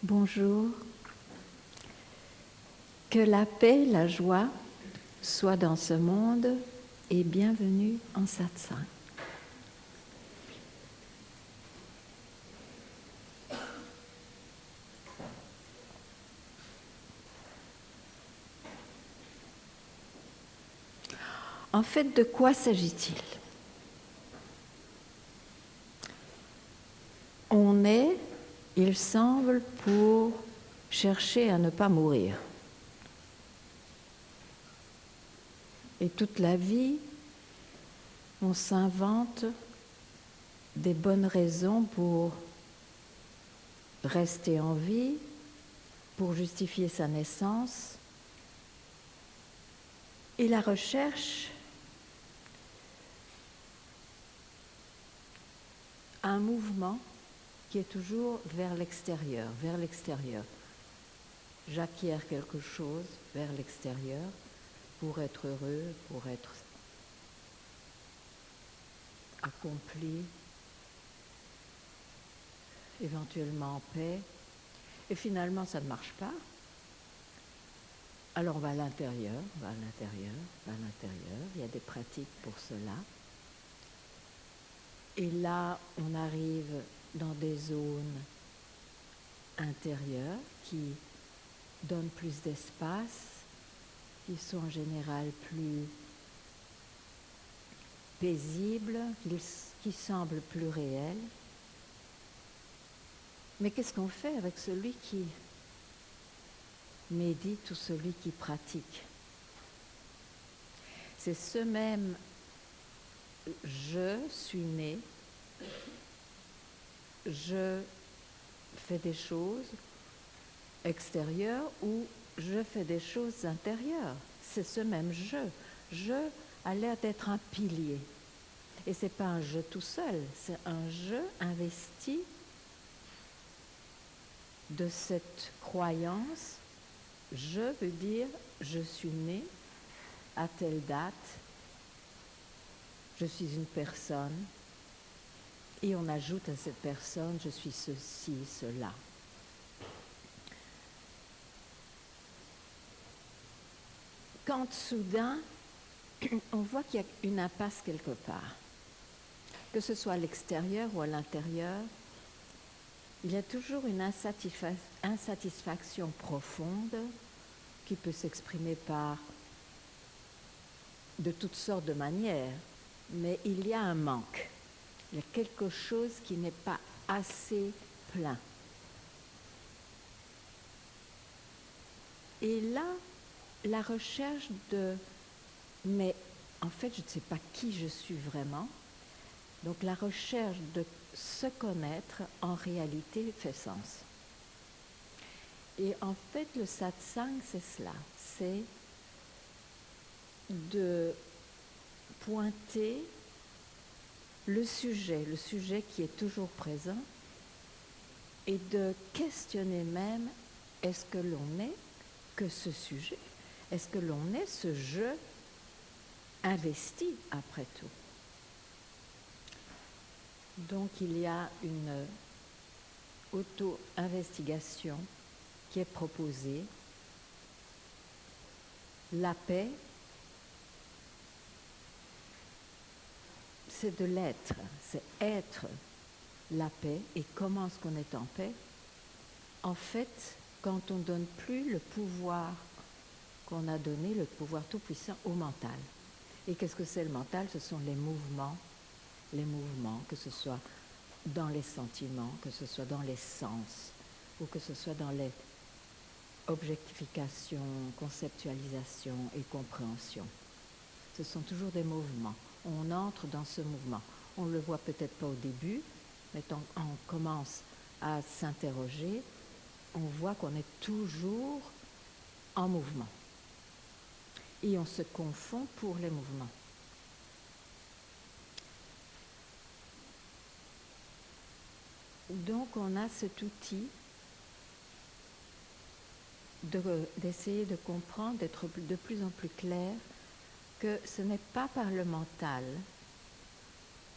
Bonjour. Que la paix, la joie soient dans ce monde et bienvenue en satsang. En fait, de quoi s'agit-il? On est, il semble, pour chercher à ne pas mourir. Et toute la vie, on s'invente des bonnes raisons pour rester en vie, pour justifier sa naissance. Et la recherche a un mouvement qui est toujours vers l'extérieur, vers l'extérieur. J'acquiers quelque chose vers l'extérieur pour être heureux, pour être accompli, éventuellement en paix. Et finalement, ça ne marche pas. Alors on va à l'intérieur, on va à l'intérieur, on va à l'intérieur. Il y a des pratiques pour cela. Et là, on arrive dans des zones intérieures qui donnent plus d'espace, qui sont en général plus paisibles, qui semblent plus réels. Mais qu'est-ce qu'on fait avec celui qui médite ou celui qui pratique? C'est ce même je suis né, je fais des choses extérieures ou je fais des choses intérieures. C'est ce même je. Je a l'air d'être un pilier. Et ce n'est pas un je tout seul, c'est un je investi de cette croyance. Je veux dire je suis né à telle date, je suis une personne, et on ajoute à cette personne je suis ceci, cela. Quand soudain, on voit qu'il y a une impasse quelque part, que ce soit à l'extérieur ou à l'intérieur, il y a toujours une insatisfaction profonde qui peut s'exprimer par de toutes sortes de manières, mais il y a un manque. Il y a quelque chose qui n'est pas assez plein. Et là, la recherche de « mais en fait, je ne sais pas qui je suis vraiment », donc la recherche de se connaître, en réalité, fait sens. Et en fait, le satsang, c'est cela, c'est de pointer le sujet qui est toujours présent, et de questionner même, est-ce que l'on est que ce sujet? Est-ce que l'on est ce je investi après tout? Donc il y a une auto-investigation qui est proposée. La paix, c'est de l'être, c'est être la paix. Et comment est-ce qu'on est en paix? En fait, quand on ne donne plus le pouvoir qu'on a donné, le pouvoir tout-puissant, au mental. Et qu'est-ce que c'est le mental? Ce sont les mouvements, que ce soit dans les sentiments, que ce soit dans les sens, ou que ce soit dans les objectifications, conceptualisation et compréhension. Ce sont toujours des mouvements. On entre dans ce mouvement. On ne le voit peut-être pas au début, mais quand on commence à s'interroger, on voit qu'on est toujours en mouvement. Et on se confond pour les mouvements. Donc on a cet outil d'essayer de comprendre, d'être de plus en plus clair que ce n'est pas par le mental.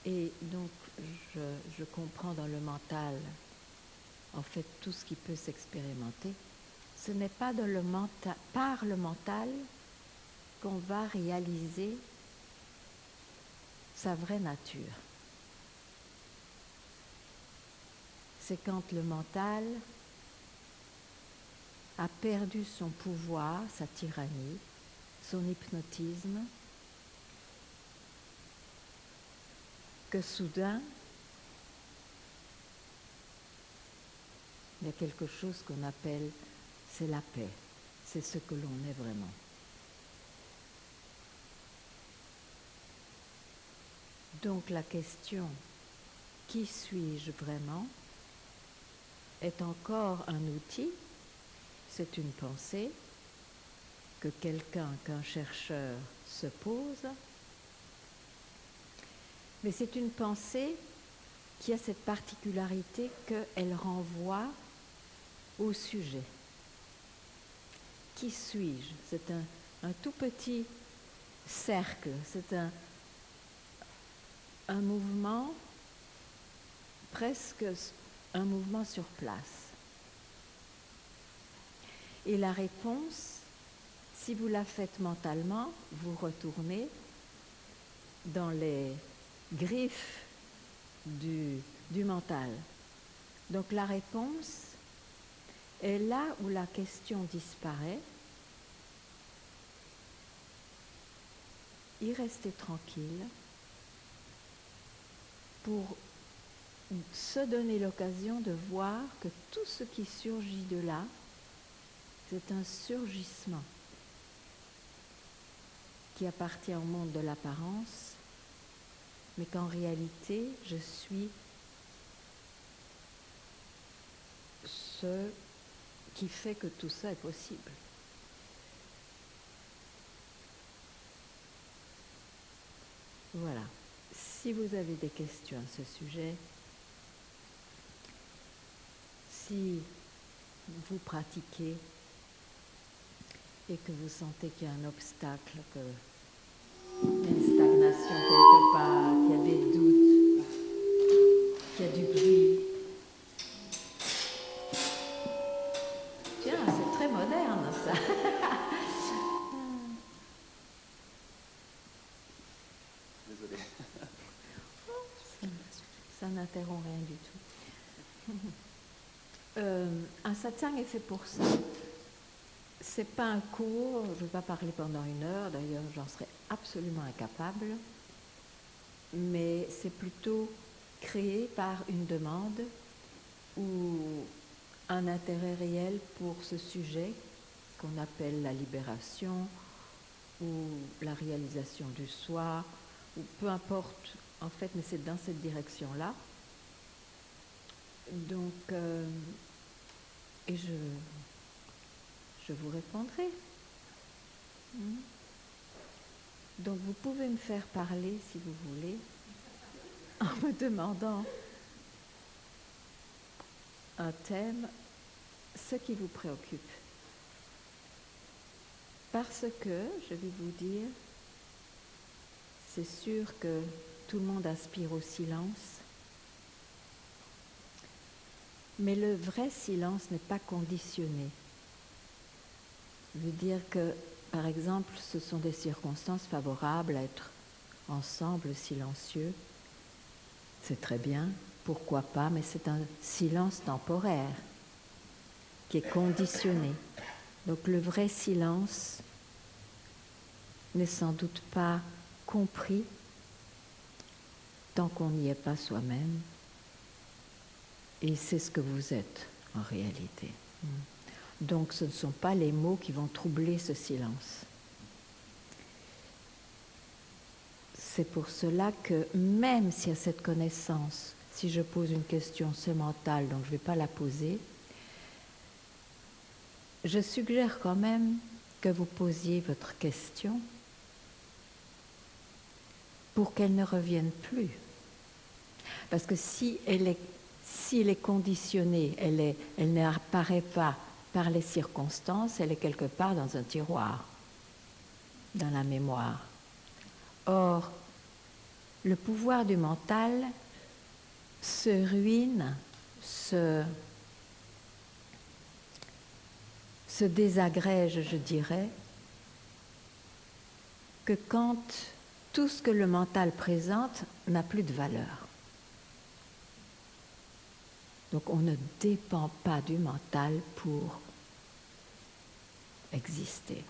Et donc je comprends dans le mental en fait tout ce qui peut s'expérimenter, ce n'est pas par le mental qu'on va réaliser sa vraie nature. C'est quand le mental a perdu son pouvoir, sa tyrannie, son hypnotisme, que soudain, il y a quelque chose qu'on appelle, c'est la paix, c'est ce que l'on est vraiment. Donc la question « Qui suis-je vraiment ?» est encore un outil, c'est une pensée que qu'un chercheur se pose, mais c'est une pensée qui a cette particularité qu'elle renvoie au sujet. Qui suis-je? C'est un tout petit cercle, c'est un mouvement, presque un mouvement sur place. Et la réponse, si vous la faites mentalement, vous retournez dans les griffes du mental. Donc la réponse est là où la question disparaît. Y rester tranquille pour se donner l'occasion de voir que tout ce qui surgit de là, c'est un surgissement qui appartient au monde de l'apparence, mais qu'en réalité, je suis ce qui fait que tout ça est possible. Voilà. Si vous avez des questions à ce sujet, si vous pratiquez et que vous sentez qu'il y a un obstacle, qu'il y a une stagnation quelque part, qu'il y a des doutes, qu'il y a du bruit. Tiens, c'est très moderne ça. Désolé. Ça n'interrompt rien du tout. Un satsang est fait pour ça. C'est pas un cours, je ne vais pas parler pendant 1 heure, d'ailleurs j'en serais absolument incapable, mais c'est plutôt créé par une demande ou un intérêt réel pour ce sujet qu'on appelle la libération ou la réalisation du soi, ou peu importe en fait, mais c'est dans cette direction-là. Donc, et je vous répondrai. Donc vous pouvez me faire parler si vous voulez, en me demandant un thème, ce qui vous préoccupe. Parce que, je vais vous dire, c'est sûr que tout le monde aspire au silence, mais le vrai silence n'est pas conditionné. Je veux dire que, par exemple, ce sont des circonstances favorables à être ensemble, silencieux. C'est très bien, pourquoi pas, mais c'est un silence temporaire qui est conditionné. Donc le vrai silence n'est sans doute pas compris tant qu'on n'y est pas soi-même. Et c'est ce que vous êtes en réalité. Donc ce ne sont pas les mots qui vont troubler ce silence. C'est pour cela que même s'il y a cette connaissance, si je pose une question, c'est mental, donc je ne vais pas la poser, je suggère quand même que vous posiez votre question pour qu'elle ne revienne plus. Parce que si elle est conditionnée, elle n'apparaît pas par les circonstances, elle est quelque part dans un tiroir, dans la mémoire. Or, le pouvoir du mental se ruine, se désagrège, je dirais, que quand tout ce que le mental présente n'a plus de valeur. Donc on ne dépend pas du mental pour exister.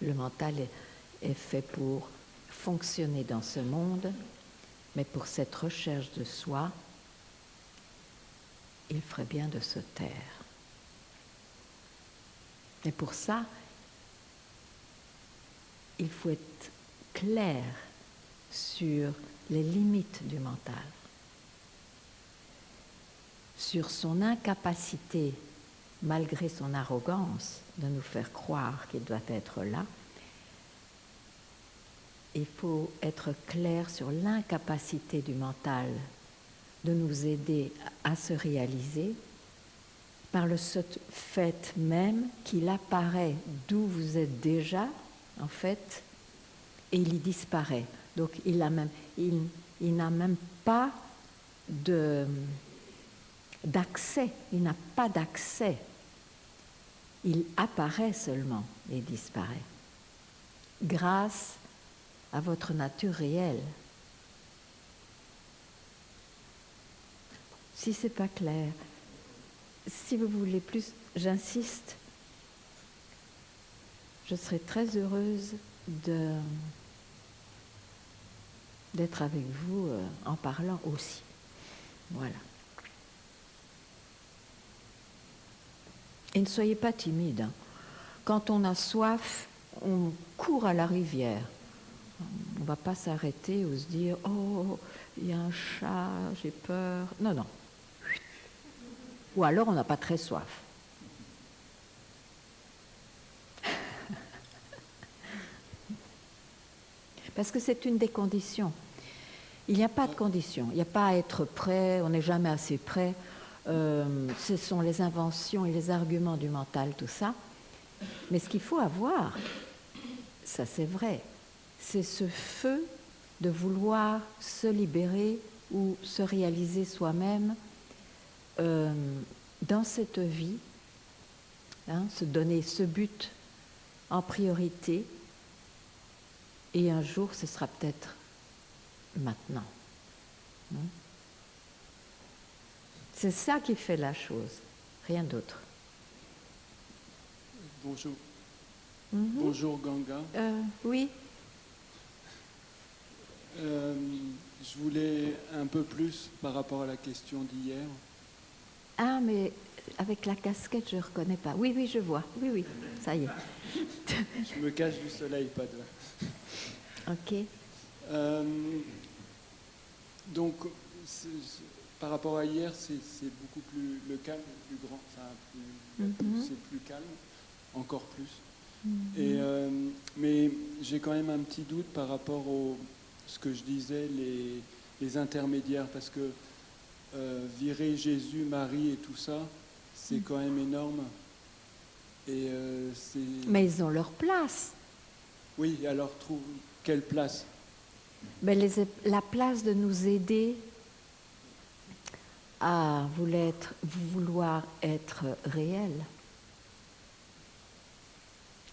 Le mental est fait pour fonctionner dans ce monde, mais pour cette recherche de soi, il ferait bien de se taire. Et pour ça, il faut être clair sur les limites du mental, sur son incapacité, malgré son arrogance, de nous faire croire qu'il doit être là. Il faut être clair sur l'incapacité du mental de nous aider à se réaliser par le fait même qu'il apparaît d'où vous êtes déjà, en fait, et il y disparaît. Donc il n'a même pas d'accès, il n'a pas d'accès. Il apparaît seulement et disparaît, grâce à votre nature réelle. Si ce n'est pas clair, si vous voulez plus, j'insiste, je serai très heureuse d'être avec vous en parlant aussi. Voilà. Et ne soyez pas timide. Hein. Quand on a soif, on court à la rivière. On ne va pas s'arrêter ou se dire « Oh, il y a un chat, j'ai peur ». Non, non. Ou alors on n'a pas très soif. Parce que c'est une des conditions. Il n'y a pas de conditions. Il n'y a pas à être prêt, on n'est jamais assez prêt. Ce sont les inventions et les arguments du mental, tout ça. Mais ce qu'il faut avoir, ça c'est vrai, c'est ce feu de vouloir se libérer ou se réaliser soi-même dans cette vie, hein, se donner ce but en priorité, et un jour ce sera peut-être maintenant. Hein. C'est ça qui fait la chose, rien d'autre. Bonjour. Bonjour Ganga. Oui. Je voulais un peu plus par rapport à la question d'hier. Ah, mais avec la casquette, je ne reconnais pas. Oui, oui, je vois. Oui, oui, ça y est. Je me cache du soleil, pas de là. Ok. Donc, par rapport à hier, c'est beaucoup plus le calme, plus grand, enfin, c'est plus calme, encore plus. Et, mais j'ai quand même un petit doute par rapport à ce que je disais, les intermédiaires, parce que virer Jésus, Marie et tout ça, c'est quand même énorme. Et, mais ils ont leur place. Oui, alors quelle place? Mais la place de nous aider à vouloir être réel.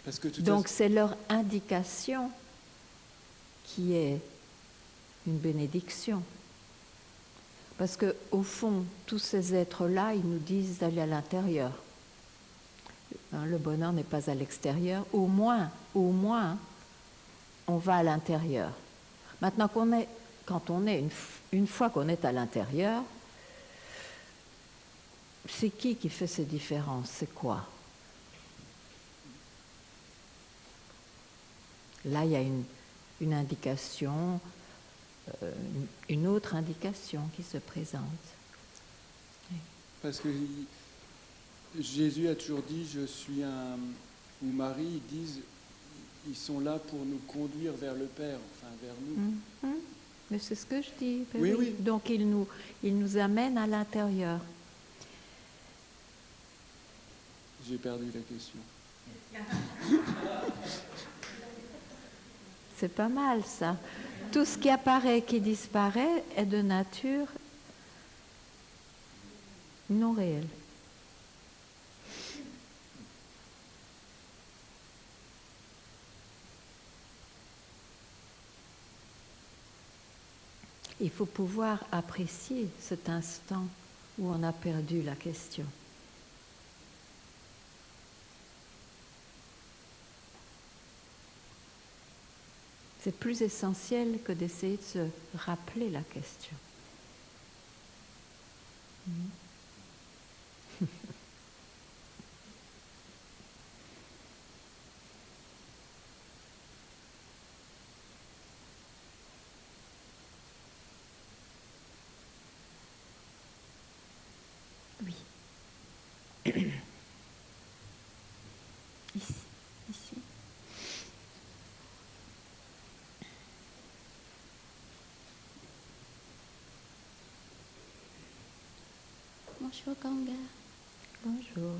Parce que donc c'est leur indication qui est une bénédiction. Parce qu'au fond, tous ces êtres-là, ils nous disent d'aller à l'intérieur. Hein, le bonheur n'est pas à l'extérieur. Au moins, on va à l'intérieur. Maintenant, une fois qu'on est à l'intérieur, c'est qui fait ces différences? C'est quoi? Là, il y a une indication, une autre indication qui se présente. Oui. Parce que Jésus a toujours dit, je suis ou Marie, ils sont là pour nous conduire vers le Père, enfin vers nous. Mais c'est ce que je dis. Oui, oui. Donc ils nous amènent à l'intérieur. J'ai perdu la question. C'est pas mal ça. Tout ce qui apparaît, qui disparaît, est de nature non réel. Il faut pouvoir apprécier cet instant où on a perdu la question. C'est plus essentiel que d'essayer de se rappeler la question. Oui. Ici, ici. Bonjour Ganga. Bonjour.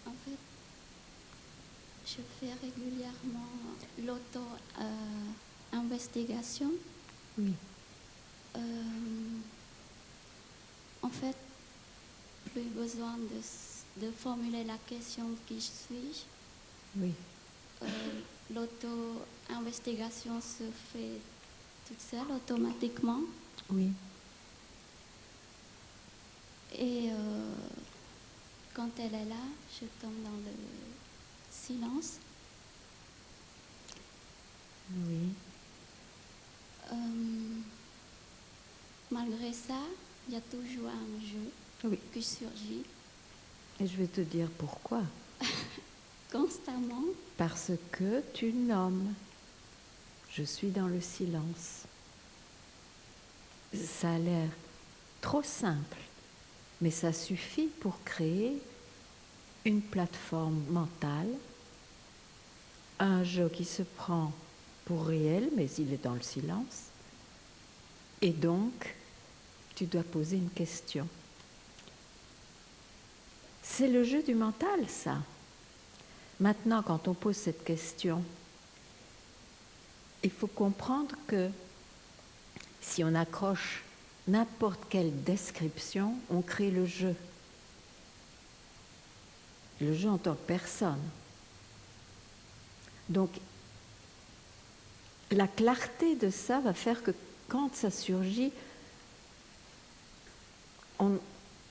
En fait, je fais régulièrement l'auto-investigation. Oui. En fait, plus besoin de formuler la question qui suis-je. Oui. L'auto-investigation se fait toute seule, automatiquement. Oui. Et quand elle est là, je tombe dans le silence. Oui. Malgré ça, il y a toujours un jeu qui surgit. Et je vais te dire pourquoi. Constamment. Parce que tu nommes. Je suis dans le silence. Ça a l'air trop simple, mais ça suffit pour créer une plateforme mentale, un jeu qui se prend pour réel, mais il est dans le silence. Et donc, tu dois poser une question. C'est le jeu du mental, ça. Maintenant, quand on pose cette question, il faut comprendre que si on accroche n'importe quelle description, on crée le jeu. Le jeu en tant que personne. Donc, la clarté de ça va faire que quand ça surgit, on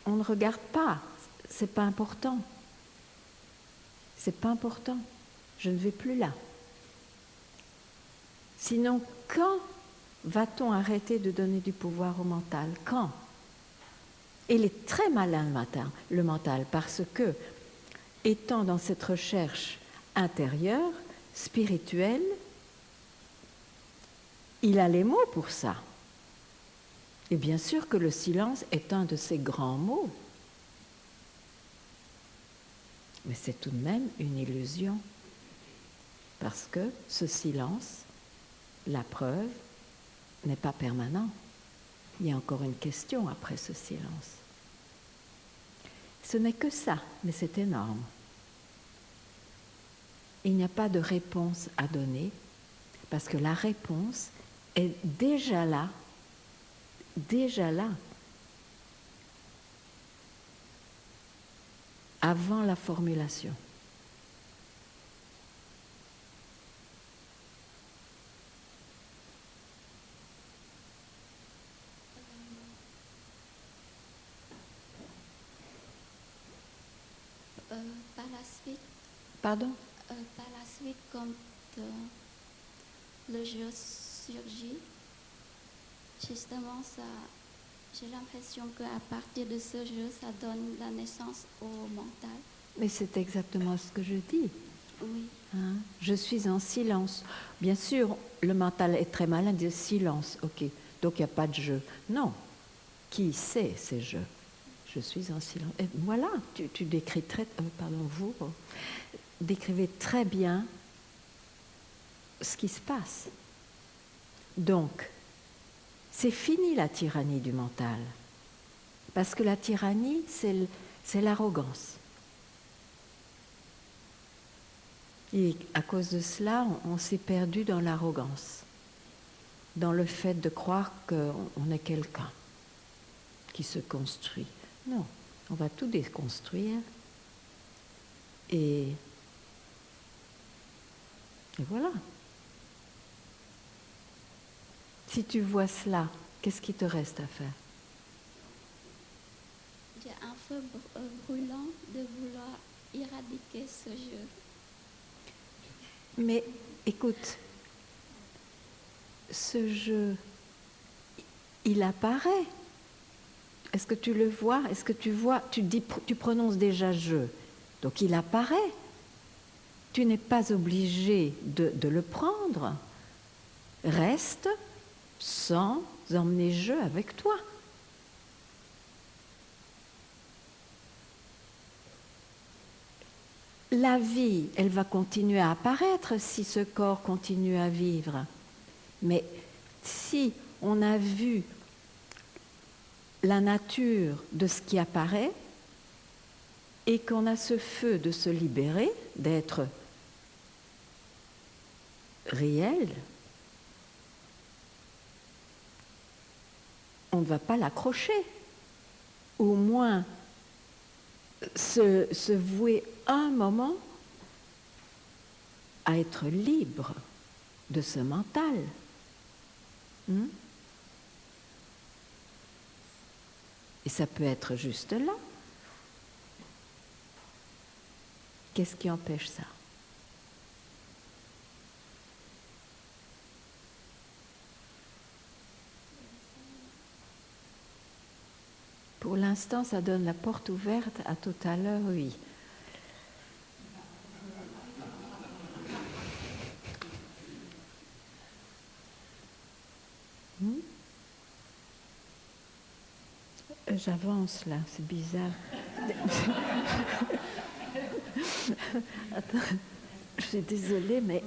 ne regarde pas. C'est pas important. C'est pas important. Je ne vais plus là. Sinon, quand va-t-on arrêter de donner du pouvoir au mental? Quand? Il est très malin le mental, parce que, étant dans cette recherche intérieure, spirituelle, il a les mots pour ça. Et bien sûr que le silence est un de ces grands mots. Mais c'est tout de même une illusion. Parce que ce silence, la preuve, n'est pas permanent. Il y a encore une question après ce silence. Ce n'est que ça, mais c'est énorme. Il n'y a pas de réponse à donner, parce que la réponse est déjà là, avant la formulation. Par la suite. Pardon? Par la suite, quand le jeu surgit, justement, j'ai l'impression qu'à partir de ce jeu, ça donne la naissance au mental. Mais c'est exactement ce que je dis. Oui. Hein? Je suis en silence. Bien sûr, le mental est très malin, dit silence, ok, donc il n'y a pas de jeu. Non. Qui sait ces jeux? Je suis en silence. Et voilà, tu décris vous décrivez très bien ce qui se passe. Donc, c'est fini la tyrannie du mental. Parce que la tyrannie, c'est l'arrogance. Et à cause de cela, on s'est perdu dans l'arrogance. dans le fait de croire qu'on est quelqu'un qui se construit. Non, on va tout déconstruire et voilà. Si tu vois cela, qu'est-ce qui te reste à faire? J'ai un feu brûlant de vouloir éradiquer ce jeu. Mais écoute, ce jeu, il apparaît. Est-ce que tu le vois? Est-ce que tu vois? Tu prononces déjà jeu, donc il apparaît. Tu n'es pas obligé de le prendre. Reste sans emmener jeu avec toi. La vie, elle va continuer à apparaître si ce corps continue à vivre. Mais si on a vu la nature de ce qui apparaît et qu'on a ce feu de se libérer, d'être réel, on ne va pas l'accrocher. Au moins, se vouer un moment à être libre de ce mental. Et ça peut être juste là. Qu'est-ce qui empêche ça? Pour l'instant, ça donne la porte ouverte à tout à l'heure, oui. J'avance là, c'est bizarre. Attends, je suis désolée, mais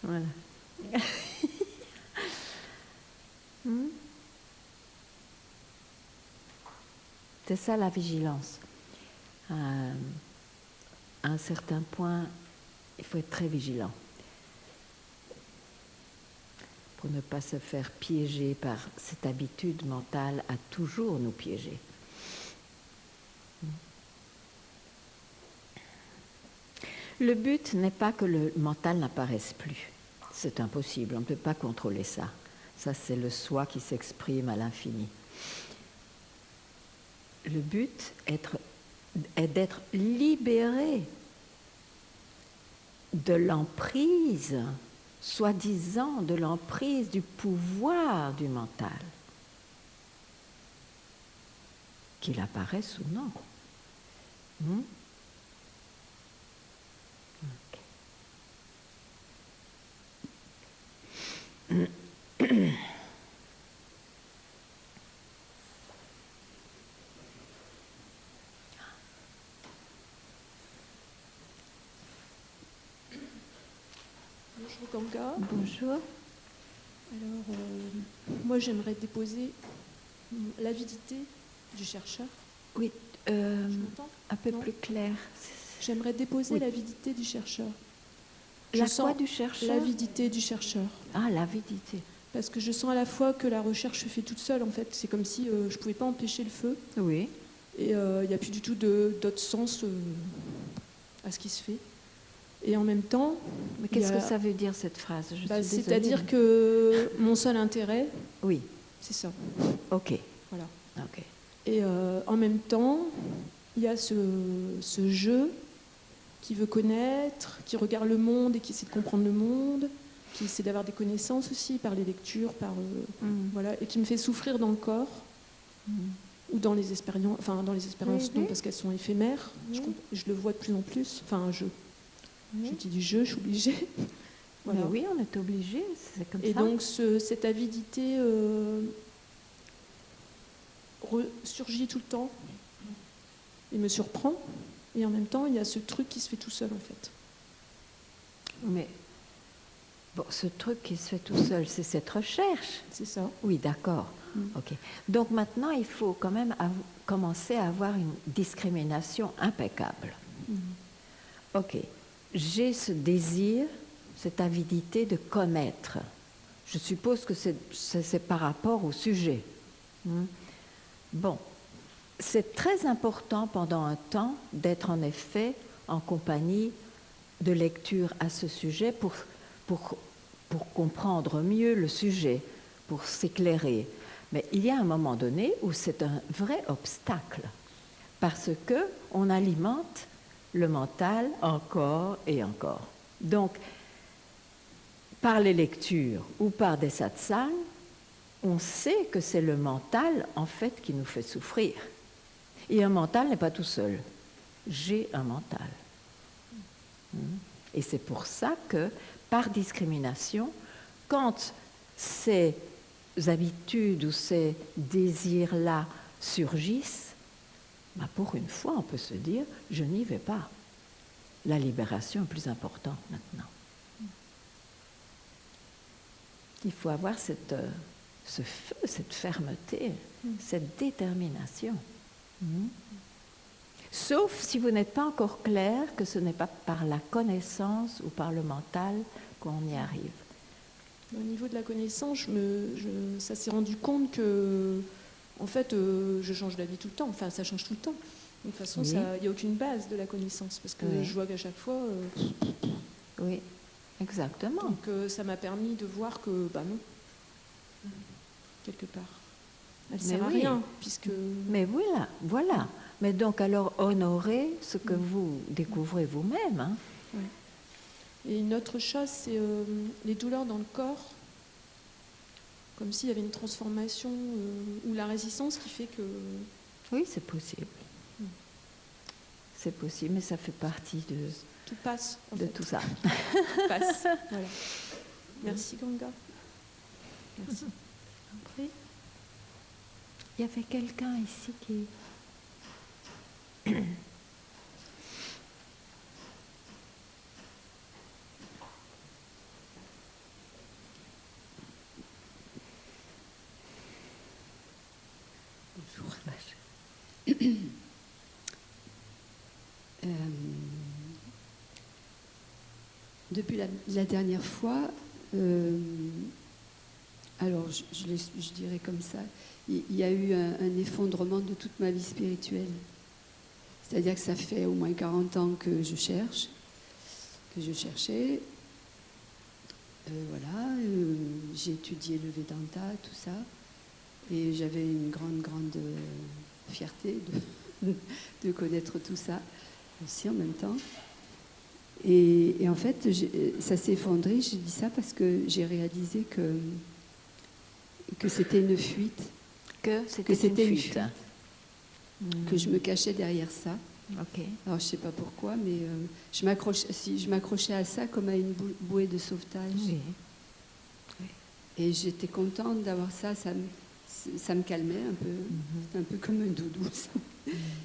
voilà. C'est ça la vigilance. À un certain point, il faut être très vigilant pour ne pas se faire piéger par cette habitude mentale à toujours nous piéger. Le but n'est pas que le mental n'apparaisse plus. C'est impossible, on ne peut pas contrôler ça. Ça, c'est le soi qui s'exprime à l'infini. Le but est d'être libéré de l'emprise, soi-disant de l'emprise du pouvoir du mental, qu'il apparaisse ou non. Okay. Bonjour Ganga. Bonjour. Alors, moi j'aimerais déposer l'avidité du chercheur. Oui, un peu Non. plus clair. J'aimerais déposer Oui. l'avidité du chercheur. La Je quoi sens du chercheur? l'avidité du chercheur. Ah, l'avidité. Parce que je sens à la fois que la recherche se fait toute seule, en fait. C'est comme si je ne pouvais pas empêcher le feu. Oui. Et il n'y a plus du tout d'autre sens à ce qui se fait. Et en même temps... Mais qu'est-ce que ça veut dire, cette phrase? C'est-à-dire que mon seul intérêt, oui, c'est ça. Ok. Voilà. Ok. Et en même temps, il y a ce jeu qui veut connaître, qui regarde le monde et qui essaie de comprendre le monde, qui essaie d'avoir des connaissances aussi par les lectures, voilà, et qui me fait souffrir dans le corps ou dans les expériences, non, parce qu'elles sont éphémères. Je le vois de plus en plus. Je dis du jeu, je suis obligée. Voilà. Mais oui, on est obligé, c'est comme ça. Et donc cette avidité surgit tout le temps. Il me surprend. Et en même temps, il y a ce truc qui se fait tout seul, en fait. Mais bon, ce truc qui se fait tout seul, c'est cette recherche. C'est ça. Oui, d'accord. Ok. Donc maintenant, il faut quand même commencer à avoir une discrimination impeccable. Ok. J'ai ce désir, cette avidité de connaître. Je suppose que c'est par rapport au sujet. Bon, c'est très important pendant un temps d'être en effet en compagnie de lecture à ce sujet pour comprendre mieux le sujet, pour s'éclairer. Mais il y a un moment donné où c'est un vrai obstacle, parce qu'on alimente le mental encore et encore. Donc, par les lectures ou par des satsangs, on sait que c'est le mental, en fait, qui nous fait souffrir. Et un mental n'est pas tout seul. J'ai un mental. Et c'est pour ça que, par discrimination, quand ces habitudes ou ces désirs-là surgissent, bah pour une fois, on peut se dire, je n'y vais pas. La libération est plus importante maintenant. Il faut avoir ce feu, cette fermeté, cette détermination. Sauf si vous n'êtes pas encore clair que ce n'est pas par la connaissance ou par le mental qu'on y arrive. Au niveau de la connaissance, ça s'est rendu compte que, en fait, je change d'avis tout le temps. Enfin, ça change tout le temps. Donc, de toute façon, il n'y a aucune base de la connaissance, parce que je vois qu'à chaque fois... Oui, exactement. Donc, ça m'a permis de voir que, bah non, quelque part. Elle ne sert à rien, puisque... Mais voilà. Mais donc, alors, honorez ce que vous découvrez vous-même. Hein. Ouais. Et une autre chose, c'est les douleurs dans le corps, comme s'il y avait une transformation ou la résistance qui fait que... Oui, c'est possible. C'est possible, mais ça fait partie de... Tout passe, en de fait. tout ça. Tout passe, voilà. Merci, Ganga. Merci. Après, il y avait quelqu'un ici qui... Bonjour. Depuis la dernière fois, alors je dirais comme ça, il y a eu un effondrement de toute ma vie spirituelle. C'est-à-dire que ça fait au moins 40 ans que je cherchais. Voilà, j'ai étudié le Vedanta, tout ça, et j'avais une grande fierté de connaître tout ça aussi en même temps. Et en fait, ça s'est effondré, j'ai dit ça parce que j'ai réalisé que c'était une fuite. Que c'était une fuite. Que je me cachais derrière ça. Okay. Alors je ne sais pas pourquoi, mais je m'accrochais à ça comme à une bouée de sauvetage. Oui. Et j'étais contente d'avoir ça, ça me calmait un peu. C'était un peu comme un doudou.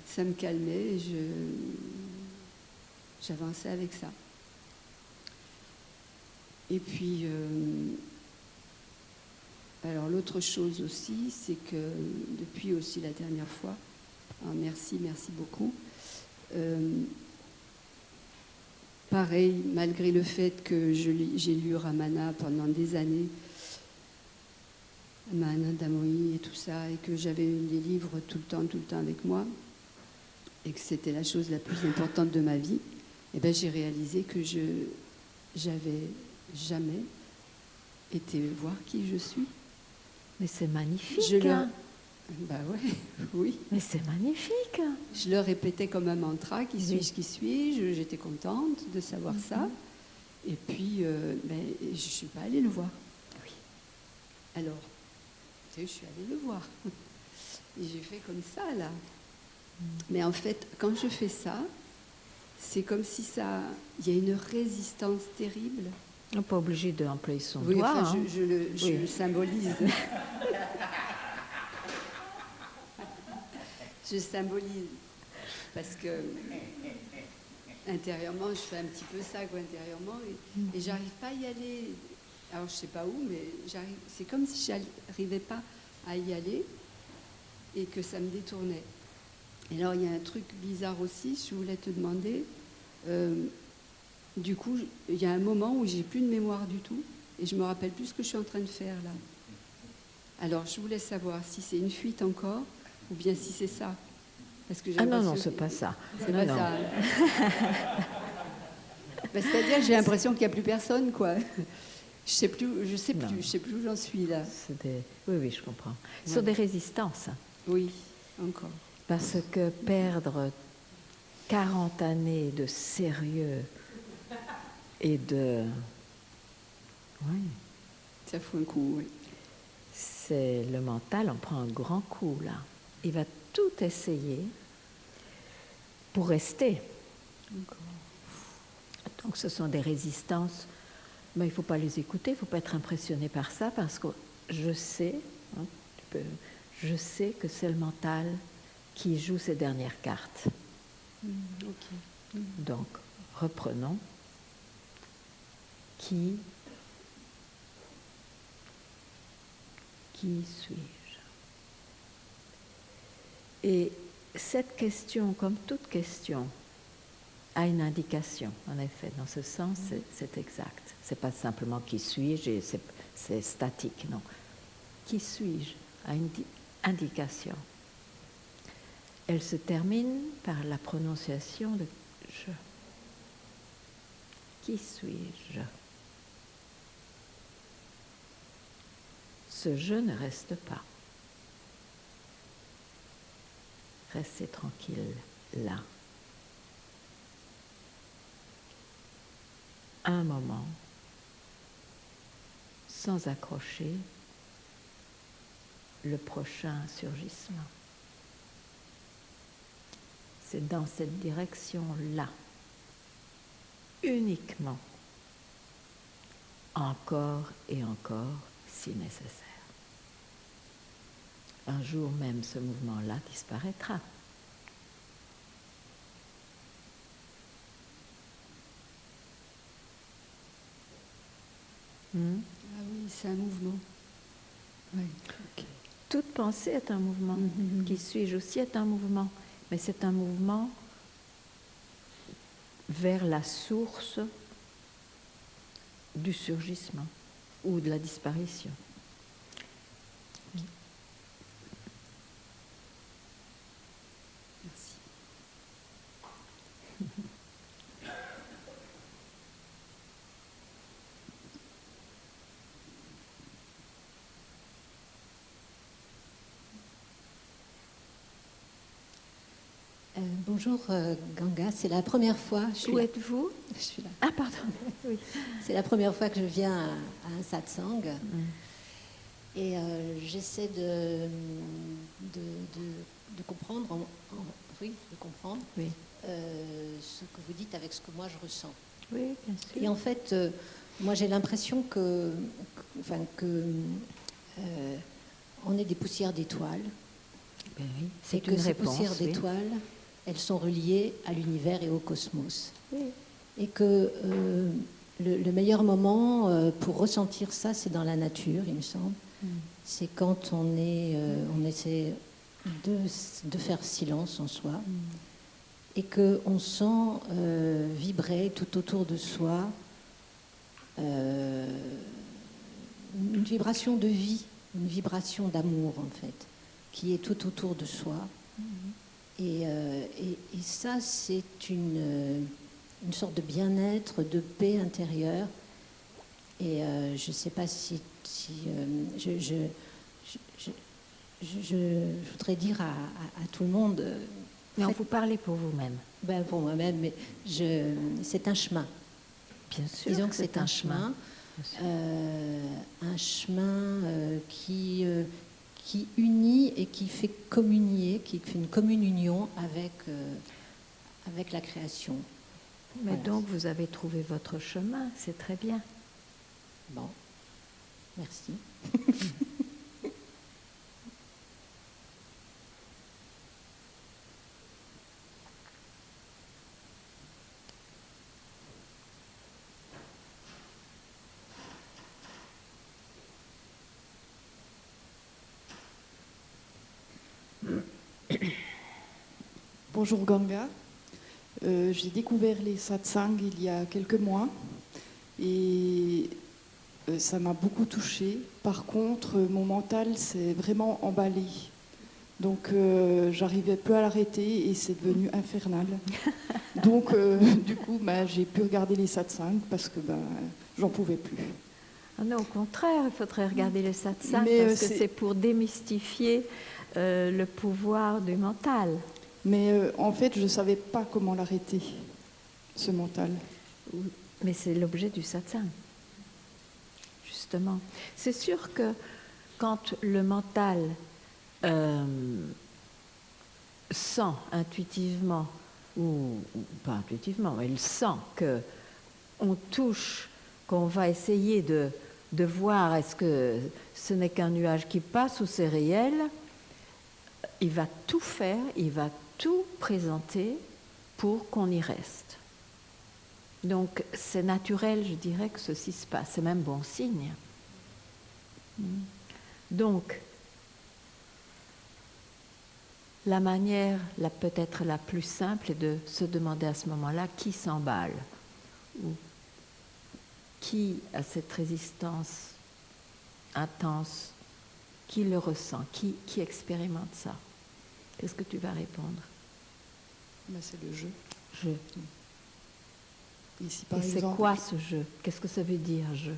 Ça me calmait et j'avançais avec ça. Et puis, alors l'autre chose aussi, c'est que depuis aussi la dernière fois, merci beaucoup. Pareil, malgré le fait que j'ai lu Ramana pendant des années, Ramana, Damohi et tout ça, et que j'avais les livres tout le temps avec moi, et que c'était la chose la plus importante de ma vie, et ben j'ai réalisé que j'avais jamais été voir qui je suis. Mais c'est magnifique. Bah ouais, oui. Mais c'est magnifique. Je le répétais comme un mantra, qui suis-je, j'étais contente de savoir ça. Et puis, je ne suis pas allée le voir. Oui. Alors, je suis allée le voir. Et j'ai fait comme ça, là. Mais en fait, quand je fais ça, c'est comme si il y a une résistance terrible. On n'est pas obligé d'employer son doigt. Enfin, je le symbolise. Je symbolise. Parce que intérieurement, je fais un petit peu ça, quoi, intérieurement. Et j'arrive pas à y aller. Alors, je sais pas où, mais c'est comme si j'arrivais pas à y aller et que ça me détournait. Et alors, il y a un truc bizarre aussi, je voulais te demander. Du coup, il y a un moment où j'ai plus de mémoire du tout. Et je me rappelle plus ce que je suis en train de faire là. Alors, je voulais savoir si c'est une fuite encore ou bien si c'est ça. Parce que j'ai Ah non, l'impression non, c'est que- pas ça. C'est Non, pas non. ça. Ben, c'est-à-dire que j'ai l'impression qu'il n'y a plus personne, quoi. Je sais plus où j'en suis là. Oui, oui, je comprends. Ce sont Ouais. des résistances. Oui, encore. Parce que perdre 40 années de sérieux et de... Oui, Ça fout un coup, oui. c'est le mental, on prend un grand coup là. Il va tout essayer pour rester. Encore. Donc ce sont des résistances, mais il ne faut pas les écouter, il ne faut pas être impressionné par ça, parce que je sais, hein, je sais que c'est le mental qui joue ses dernières cartes. Ok. Donc, reprenons. Qui suis-je? Et cette question, comme toute question, a une indication, en effet. Dans ce sens, c'est exact. C'est pas simplement qui suis-je et c'est statique, non. Qui suis-je a une indication. Elle se termine par la prononciation de je. Qui suis-je? Ce je ne reste pas. Restez tranquille là. Un moment, sans accrocher le prochain surgissement. C'est dans cette direction-là, uniquement, encore et encore, si nécessaire. Un jour même, ce mouvement-là disparaîtra. Ah oui, c'est un mouvement. Ouais. Ok. Toute pensée est un mouvement. Qui suis-je aussi est un mouvement. Mais c'est un mouvement vers la source du surgissement ou de la disparition. Merci. Bonjour Ganga, c'est la première fois. Où êtes-vous? Je suis là. Ah, pardon. Oui. C'est la première fois que je viens à un satsang. Et j'essaie de comprendre, de comprendre Oui. ce que vous dites avec ce que moi je ressens. Oui, bien sûr. Et en fait, moi j'ai l'impression que on est des poussières d'étoiles. Ben oui, Et c'est que une ces réponse. poussières Oui. d'étoiles, elles sont reliées à l'univers et au cosmos. Oui. Et que le meilleur moment pour ressentir ça, c'est dans la nature, il me semble. C'est quand on essaie de faire silence en soi et qu'on sent vibrer tout autour de soi une vibration de vie, une vibration d'amour en fait, qui est tout autour de soi. Et ça, c'est une sorte de bien-être, de paix intérieure. Et je ne sais pas si je voudrais dire à tout le monde. Non, vous parlez pour vous-même. Ben pour moi-même, mais c'est un chemin. Bien sûr. Disons que que c'est un chemin. Un chemin qui unit et qui fait communier, qui fait une commune union avec la création. Mais Voilà. donc, vous avez trouvé votre chemin, c'est très bien. Bon, merci. Bonjour Ganga. J'ai découvert les satsangs il y a quelques mois et ça m'a beaucoup touchée. Par contre, mon mental s'est vraiment emballé. Donc, j'arrivais plus à l'arrêter et c'est devenu infernal. Donc, du coup, j'ai pu regarder les satsangs parce que j'en pouvais plus. Ah non, au contraire, il faudrait regarder les satsangs Mais, parce que c'est pour démystifier le pouvoir du mental. Mais en fait, je ne savais pas comment l'arrêter, ce mental. Mais c'est l'objet du satsang, justement. C'est sûr que quand le mental sent intuitivement, ou pas intuitivement, mais il sent qu'on touche, qu'on va essayer de voir est-ce que ce n'est qu'un nuage qui passe ou c'est réel, il va tout faire, il va tout présenter pour qu'on y reste. Donc c'est naturel, je dirais, que ceci se passe, c'est même bon signe. Donc, la manière peut-être la plus simple est de se demander à ce moment-là qui s'emballe, ou qui a cette résistance intense, qui le ressent, qui expérimente ça. Qu'est-ce que tu vas répondre? C'est le jeu. Jeu. Ici, par Et exemple, c'est quoi ce jeu? Qu'est-ce que ça veut dire, jeu?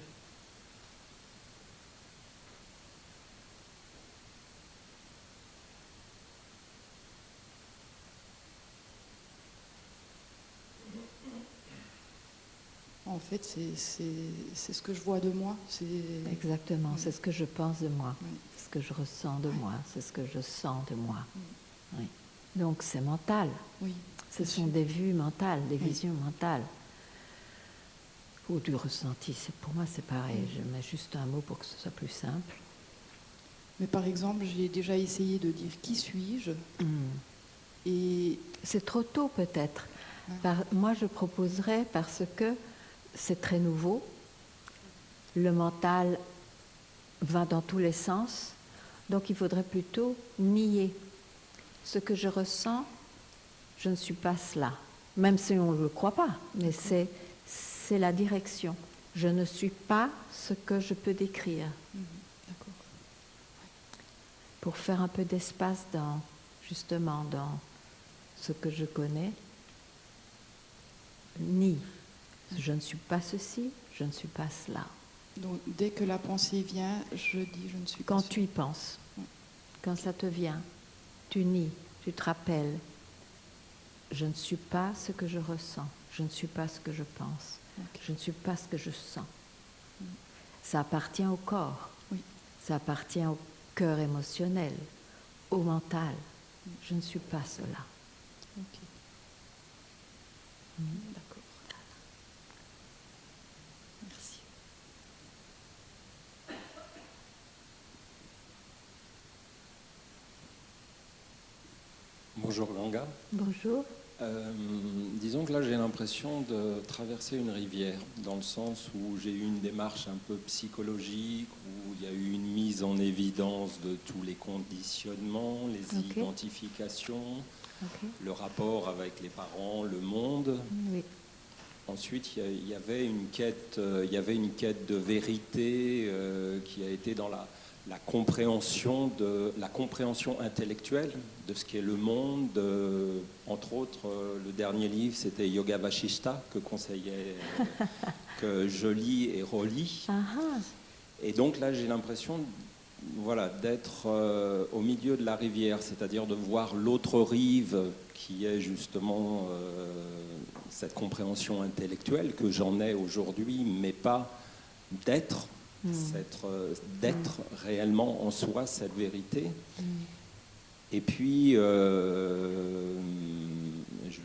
En fait, c'est ce que je vois de moi. Exactement, c'est ce que je pense de moi, Oui. c'est ce que je ressens de moi, c'est ce que je sens de moi. Oui. Donc c'est mental. Oui. Ce sont des vues mentales, des Oui. visions mentales. Ou du ressenti. Pour moi, c'est pareil. Oui. Je mets juste un mot pour que ce soit plus simple. Mais par exemple, j'ai déjà essayé de dire qui suis-je et C'est trop tôt peut-être. Ouais. Moi, je proposerais, parce que c'est très nouveau, le mental va dans tous les sens, donc il faudrait plutôt nier. Ce que je ressens, je ne suis pas cela. Même si on ne le croit pas, mais c'est la direction. Je ne suis pas ce que je peux décrire. D'accord. Pour faire un peu d'espace justement dans ce que je connais, nie. Je ne suis pas ceci, je ne suis pas cela. Donc, dès que la pensée vient, je dis je ne suis pas Quand sûr. tu y penses, Ouais. quand ça te vient, tu nies, tu te rappelles. Je ne suis pas ce que je ressens, je ne suis pas ce que je pense, Ok. je ne suis pas ce que je sens. Ça appartient au corps, Oui. ça appartient au cœur émotionnel, au mental. Je ne suis pas cela. Ok. D'accord. Merci. Bonjour Ganga. Bonjour. Disons que là j'ai l'impression de traverser une rivière, dans le sens où j'ai eu une démarche un peu psychologique, où il y a eu une mise en évidence de tous les conditionnements, les Ok. identifications, Ok. le rapport avec les parents, le monde. Oui. Ensuite, il y avait une quête de vérité qui a été dans la compréhension intellectuelle de ce qu'est le monde. Entre autres, le dernier livre, c'était Yoga Vashishta, que je lis et relis. Ah, Et donc là, j'ai l'impression d'être au milieu de la rivière, c'est-à-dire de voir l'autre rive qui est justement cette compréhension intellectuelle que j'en ai aujourd'hui, mais pas d'être. D'être réellement en soi cette vérité. Et puis, je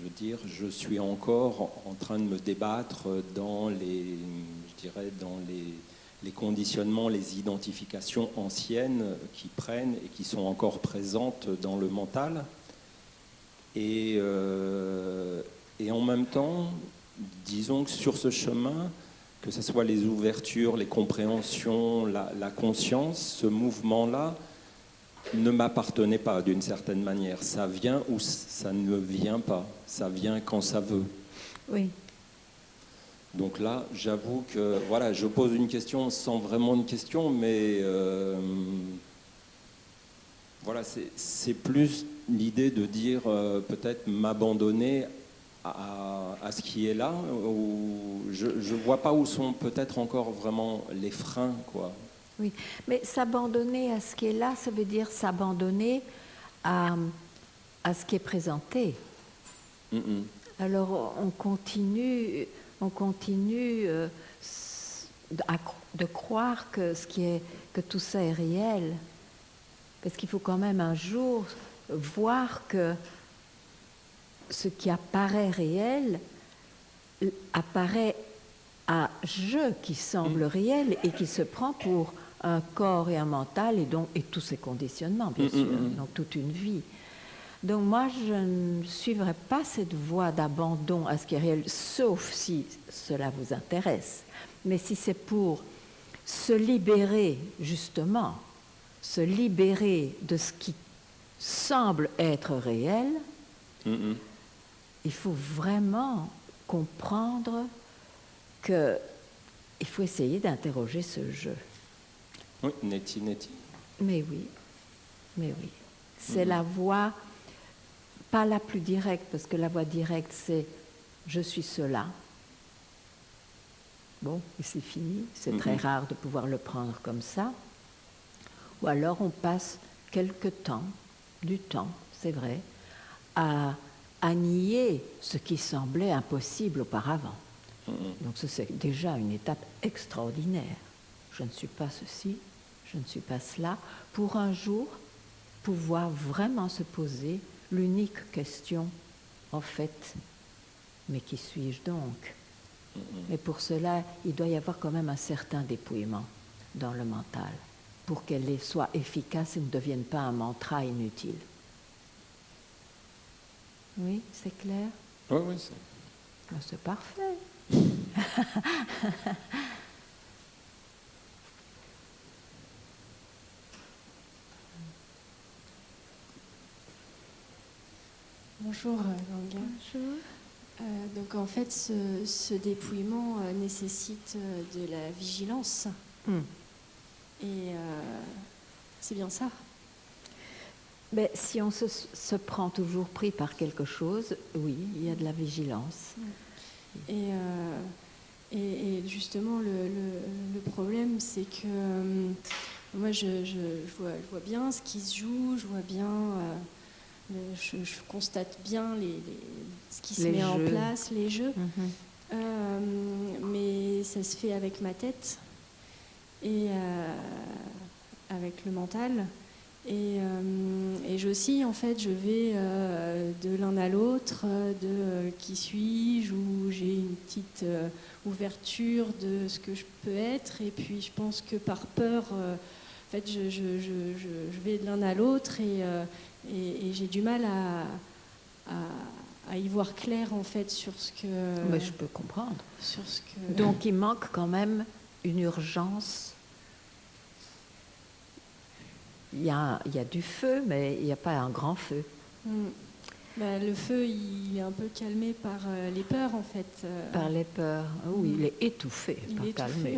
veux dire, je suis encore en train de me débattre dans les conditionnements, les identifications anciennes qui prennent et qui sont encore présentes dans le mental. Et en même temps, disons que sur ce chemin, que ce soit les ouvertures, les compréhensions, la conscience, ce mouvement-là ne m'appartenait pas d'une certaine manière. Ça vient ou ça ne vient pas. Ça vient quand ça veut. oui. Donc là, j'avoue que voilà, je pose une question sans vraiment une question, mais voilà, c'est plus l'idée de dire peut-être m'abandonner à ce qui est là. Où je ne vois pas où sont peut-être encore vraiment les freins, quoi. Oui, mais s'abandonner à ce qui est là, ça veut dire s'abandonner à ce qui est présenté. Alors on continue de croire que tout ça est réel, parce qu'il faut quand même un jour voir que ce qui apparaît réel apparaît à je qui semble réel et qui se prend pour un corps et un mental et tous ces conditionnements, bien sûr, donc toute une vie. Donc moi, je ne suivrai pas cette voie d'abandon à ce qui est réel, sauf si cela vous intéresse. Mais si c'est pour se libérer, justement, se libérer de ce qui semble être réel, il faut vraiment comprendre qu'il faut essayer d'interroger ce jeu. Oui, neti. Mais oui. C'est la voie, pas la plus directe, parce que la voie directe, c'est « je suis cela ». Bon, et c'est fini. C'est très rare de pouvoir le prendre comme ça. Ou alors on passe quelque temps, du temps, c'est vrai, à nier ce qui semblait impossible auparavant. Donc c'est déjà une étape extraordinaire. Je ne suis pas ceci, je ne suis pas cela, pour un jour pouvoir vraiment se poser l'unique question, en fait, mais qui suis-je donc? Et pour cela, il doit y avoir quand même un certain dépouillement dans le mental, pour qu'elle soit efficace et ne devienne pas un mantra inutile. Oui, c'est clair? Oui, c'est parfait. Bonjour Ganga. Bonjour. Donc en fait, ce dépouillement nécessite de la vigilance. Et c'est bien ça. Mais si on se prend toujours pris par quelque chose, oui, il y a de la vigilance. Et justement, le problème, c'est que moi, je vois bien ce qui se joue, je vois bien, je constate bien ce qui se met en place, les jeux. Mais ça se fait avec ma tête et avec le mental. Et j'oscille, en fait, je vais de l'un à l'autre, de qui suis-je, où j'ai une petite ouverture de ce que je peux être, et puis je pense que par peur, en fait, je vais de l'un à l'autre, et j'ai du mal à y voir clair, en fait, sur ce que... Mais je peux comprendre. Sur ce que... Donc il manque quand même une urgence. Il y a du feu, mais il n'y a pas un grand feu. Le feu, il est un peu calmé par les peurs, en fait. Par les peurs. Oui, il est étouffé, pas calmé.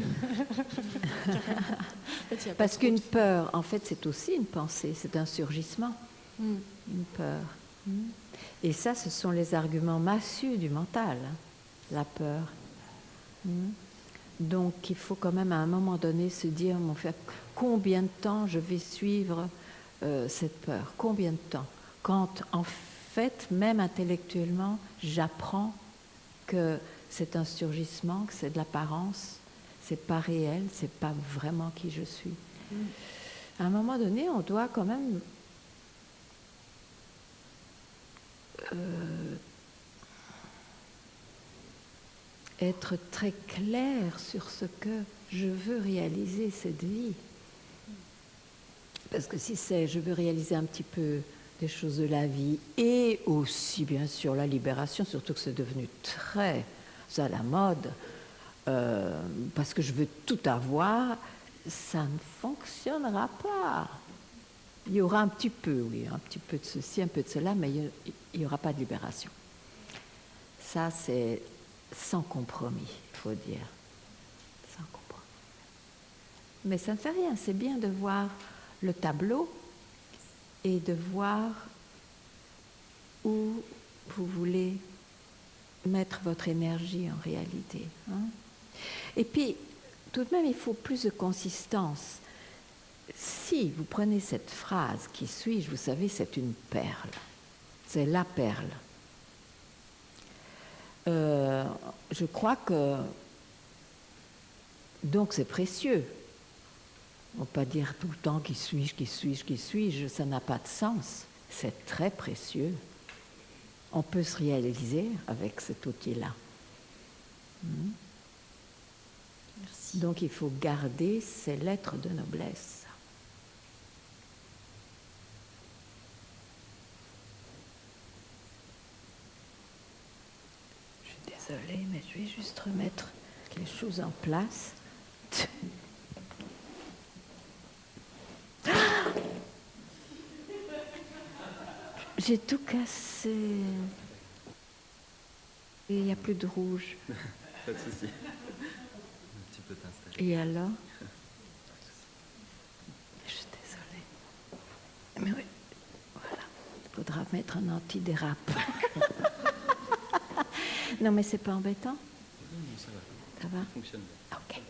Parce qu'une peur, en fait, c'est aussi une pensée, c'est un surgissement. Une peur. Et ça, ce sont les arguments massus du mental, la peur. Donc, il faut quand même à un moment donné se dire, en fait, combien de temps je vais suivre cette peur? Combien de temps? Quand, en fait, même intellectuellement, j'apprends que c'est un surgissement, que c'est de l'apparence, c'est pas réel, c'est pas vraiment qui je suis. À un moment donné, on doit quand même être très clair sur ce que je veux réaliser cette vie. Parce que si c'est je veux réaliser un petit peu des choses de la vie et aussi bien sûr la libération, surtout que c'est devenu très à la mode, parce que je veux tout avoir, ça ne fonctionnera pas. Il y aura un petit peu, oui, un petit peu de ceci, un peu de cela, mais il n'y aura pas de libération. Ça, c'est sans compromis. Il faut dire. Sans comprendre. Mais ça ne fait rien, c'est bien de voir le tableau et de voir où vous voulez mettre votre énergie en réalité. Hein? Et puis, tout de même, il faut plus de consistance. Si vous prenez cette phrase, qui suis-je, vous savez, c'est une perle. C'est la perle. Je crois que, donc c'est précieux. On ne peut pas dire tout le temps qui suis-je, qui suis-je, qui suis-je, ça n'a pas de sens. C'est très précieux. On peut se réaliser avec cet outil-là. Merci. Donc il faut garder ces lettres de noblesse. Je suis désolée, mais je vais juste remettre les choses en place. J'ai tout cassé. Et il n'y a plus de rouge. Pas de souci. Un petit peu t'installer. Et alors? Je suis désolée. Mais oui, voilà. Il faudra mettre un antidérape. Non, mais c'est pas embêtant? Non, ça va. Ça va? Ça fonctionne bien. Ok.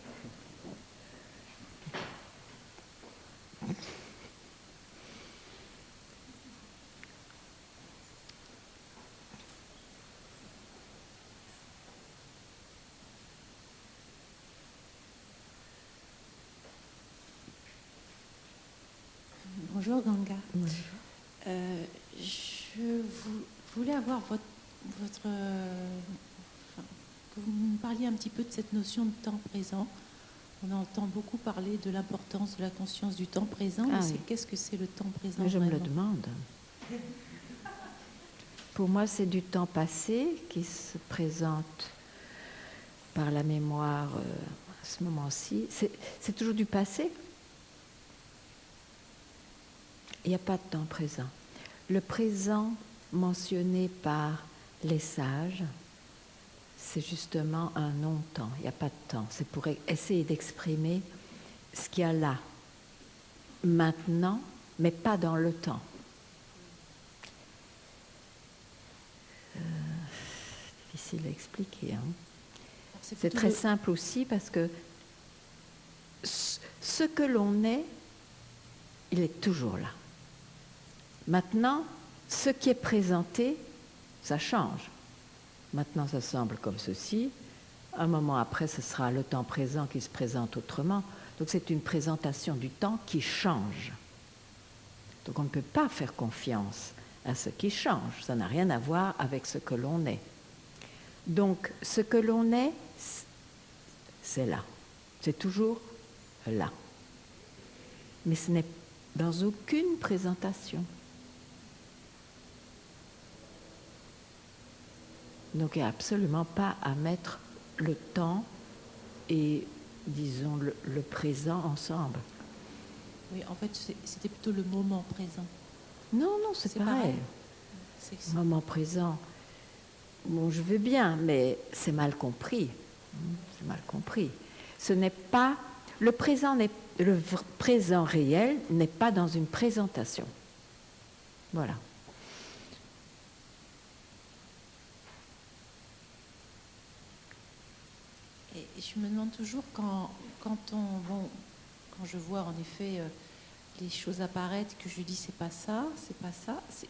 Bonjour Ganga. Oui. Je voulais avoir enfin, que vous me parliez un petit peu de cette notion de temps présent. On entend beaucoup parler de l'importance de la conscience du temps présent. Ah Mais oui. qu'est-ce que c'est le temps présent? Mais je me le vraiment demande. Pour moi, c'est du temps passé qui se présente par la mémoire à ce moment-ci. C'est toujours du passé. Il n'y a pas de temps présent. Le présent mentionné par les sages, c'est justement un non-temps. Il n'y a pas de temps. C'est pour essayer d'exprimer ce qu'il y a là, maintenant, mais pas dans le temps. Difficile à expliquer. Hein. C'est très simple aussi parce que ce que l'on est, il est toujours là. Maintenant, ce qui est présenté, ça change. Maintenant, ça semble comme ceci. Un moment après, ce sera le temps présent qui se présente autrement. Donc, c'est une présentation du temps qui change. Donc, on ne peut pas faire confiance à ce qui change. Ça n'a rien à voir avec ce que l'on est. Donc, ce que l'on est, c'est là. C'est toujours là. Mais ce n'est dans aucune présentation. Donc, il n'y a absolument pas à mettre le temps et, disons, le présent ensemble. Oui, en fait, c'était plutôt le moment présent. Non, non, c'est pareil. Moment présent. Bon, je veux bien, mais c'est mal compris. C'est mal compris. Ce n'est pas... Le présent réel n'est pas dans une présentation. Voilà. Et je me demande toujours quand je vois en effet les choses apparaître, que je dis c'est pas ça,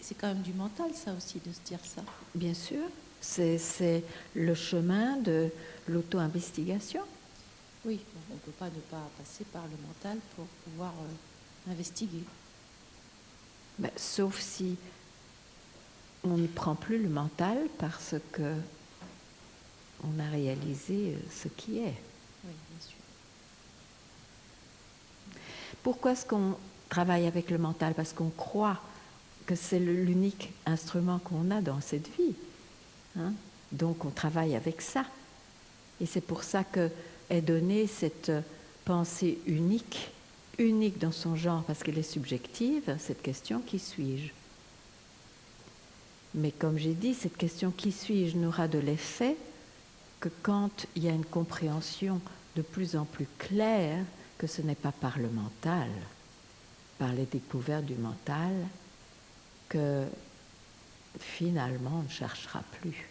c'est quand même du mental ça aussi de se dire ça. Bien sûr, c'est le chemin de l'auto-investigation. Oui, on ne peut pas ne pas passer par le mental pour pouvoir investiguer. Ben, sauf si on ne prend plus le mental parce que on a réalisé ce qui est. Oui, bien sûr. Pourquoi est-ce qu'on travaille avec le mental? Parce qu'on croit que c'est l'unique instrument qu'on a dans cette vie. Hein? Donc on travaille avec ça. Et c'est pour ça qu'est donnée cette pensée unique dans son genre, parce qu'elle est subjective, cette question « qui suis-je » ? Mais comme j'ai dit, cette question « qui suis-je » n'aura de l'effet que quand il y a une compréhension de plus en plus claire que ce n'est pas par le mental, par les découvertes du mental, que finalement on ne cherchera plus.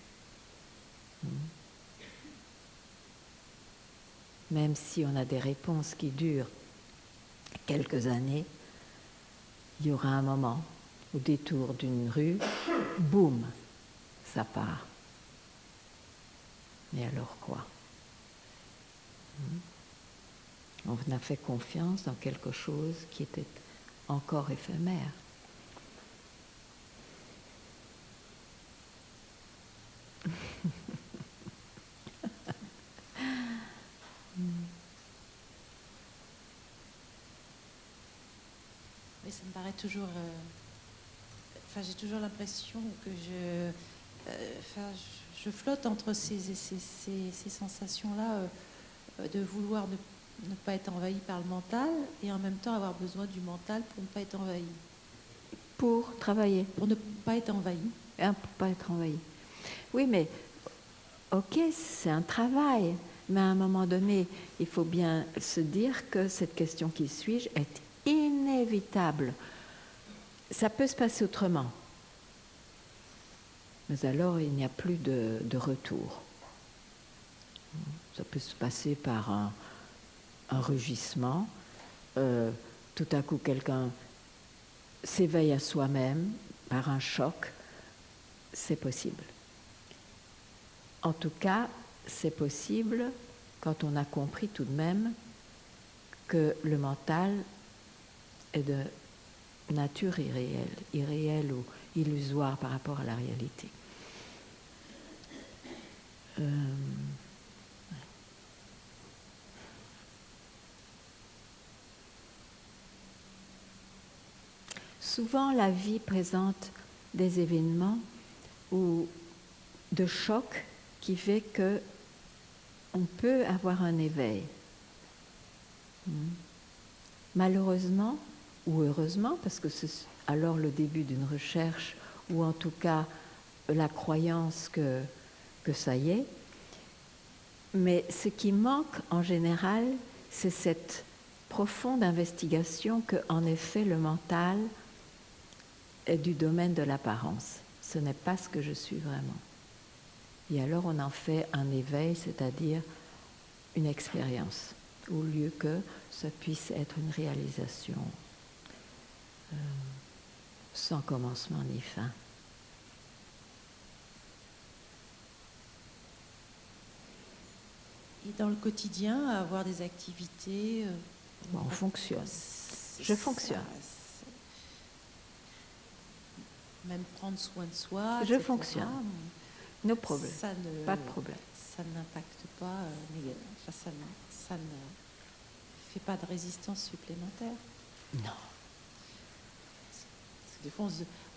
Même si on a des réponses qui durent quelques années, il y aura un moment, au détour d'une rue, boum, ça part. Et alors quoi? On a fait confiance dans quelque chose qui était encore éphémère. Mais ça me paraît toujours... j'ai toujours l'impression que je flotte entre ces sensations-là de vouloir ne pas être envahi par le mental et en même temps avoir besoin du mental pour ne pas être envahi. Pour travailler. Pour ne pas être envahi. Pour pas être envahi. Oui, mais ok, c'est un travail. Mais à un moment donné, il faut bien se dire que cette question qui suis-je est inévitable. Ça peut se passer autrement. Mais alors, il n'y a plus de retour. Ça peut se passer par un rugissement. Tout à coup, quelqu'un s'éveille à soi-même par un choc. C'est possible. En tout cas, c'est possible quand on a compris tout de même que le mental est de nature irréelle ou illusoire par rapport à la réalité. Souvent, la vie présente des événements ou de choc qui fait que on peut avoir un éveil. Malheureusement ou heureusement, parce que c'est alors le début d'une recherche ou en tout cas la croyance que ça y est. Mais ce qui manque en général, c'est cette profonde investigation que, en effet, le mental est du domaine de l'apparence. Ce n'est pas ce que je suis vraiment. Et alors on en fait un éveil, c'est-à-dire une expérience, au lieu que ça puisse être une réalisation sans commencement ni fin. Et dans le quotidien, avoir des activités... on fonctionne. Je fonctionne. Même prendre soin de soi, Je etc. fonctionne. No problem. Pas de problème. Ça n'impacte pas, ça ne fait pas de résistance supplémentaire. Non. Parce que des fois,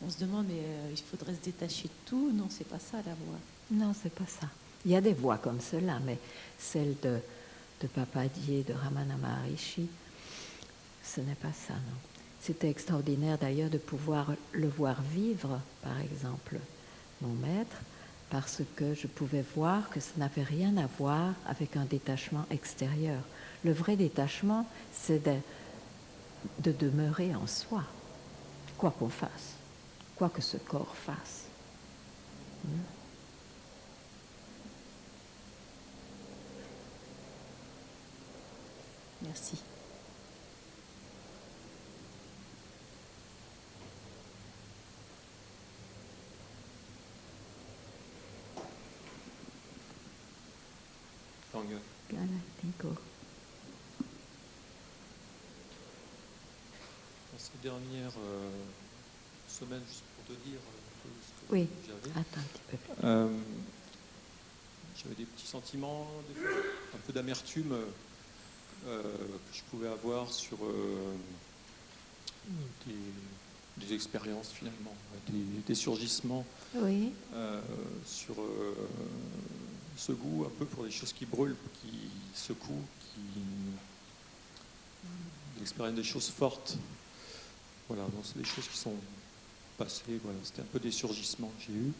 on se demande, mais il faudrait se détacher de tout. Non, c'est pas ça la voie. Non, c'est pas ça. Il y a des voies comme cela, mais celle de Papadier, de Ramana Maharishi, ce n'est pas ça, non. C'était extraordinaire d'ailleurs de pouvoir le voir vivre, par exemple, mon maître, parce que je pouvais voir que ça n'avait rien à voir avec un détachement extérieur. Le vrai détachement, c'est de demeurer en soi, quoi qu'on fasse, quoi que ce corps fasse. Merci. Galatico. Dans ces dernières semaines, juste pour te dire un peu ce que Oui, j'avais. attends un petit peu plus. J'avais des petits sentiments, un peu d'amertume que je pouvais avoir sur des expériences finalement, des surgissements, oui. sur ce goût un peu pour des choses qui brûlent, qui secouent, d'expériences des choses fortes. Voilà, donc c'est des choses qui sont passées. Voilà, c'était un peu des surgissements que j'ai eus.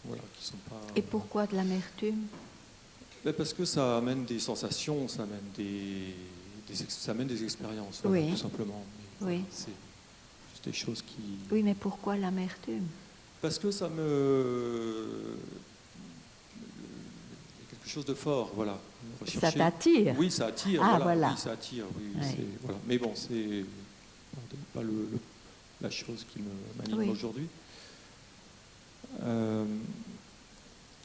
voilà, qui sont pas. Et pourquoi de l'amertume? Ben parce que ça amène des sensations, ça amène ça amène des expériences, voilà, Oui. tout simplement. Mais Oui. voilà, c'est juste des choses qui. Oui, mais pourquoi l'amertume? Parce que ça me. Il y a quelque chose de fort, voilà. Ça Rechercher. t'attire? Oui, ça attire. Ah, voilà. voilà. Oui, ça attire. Oui, Ouais. voilà. Mais bon, c'est pas la chose qui m'anime Oui. aujourd'hui. Dans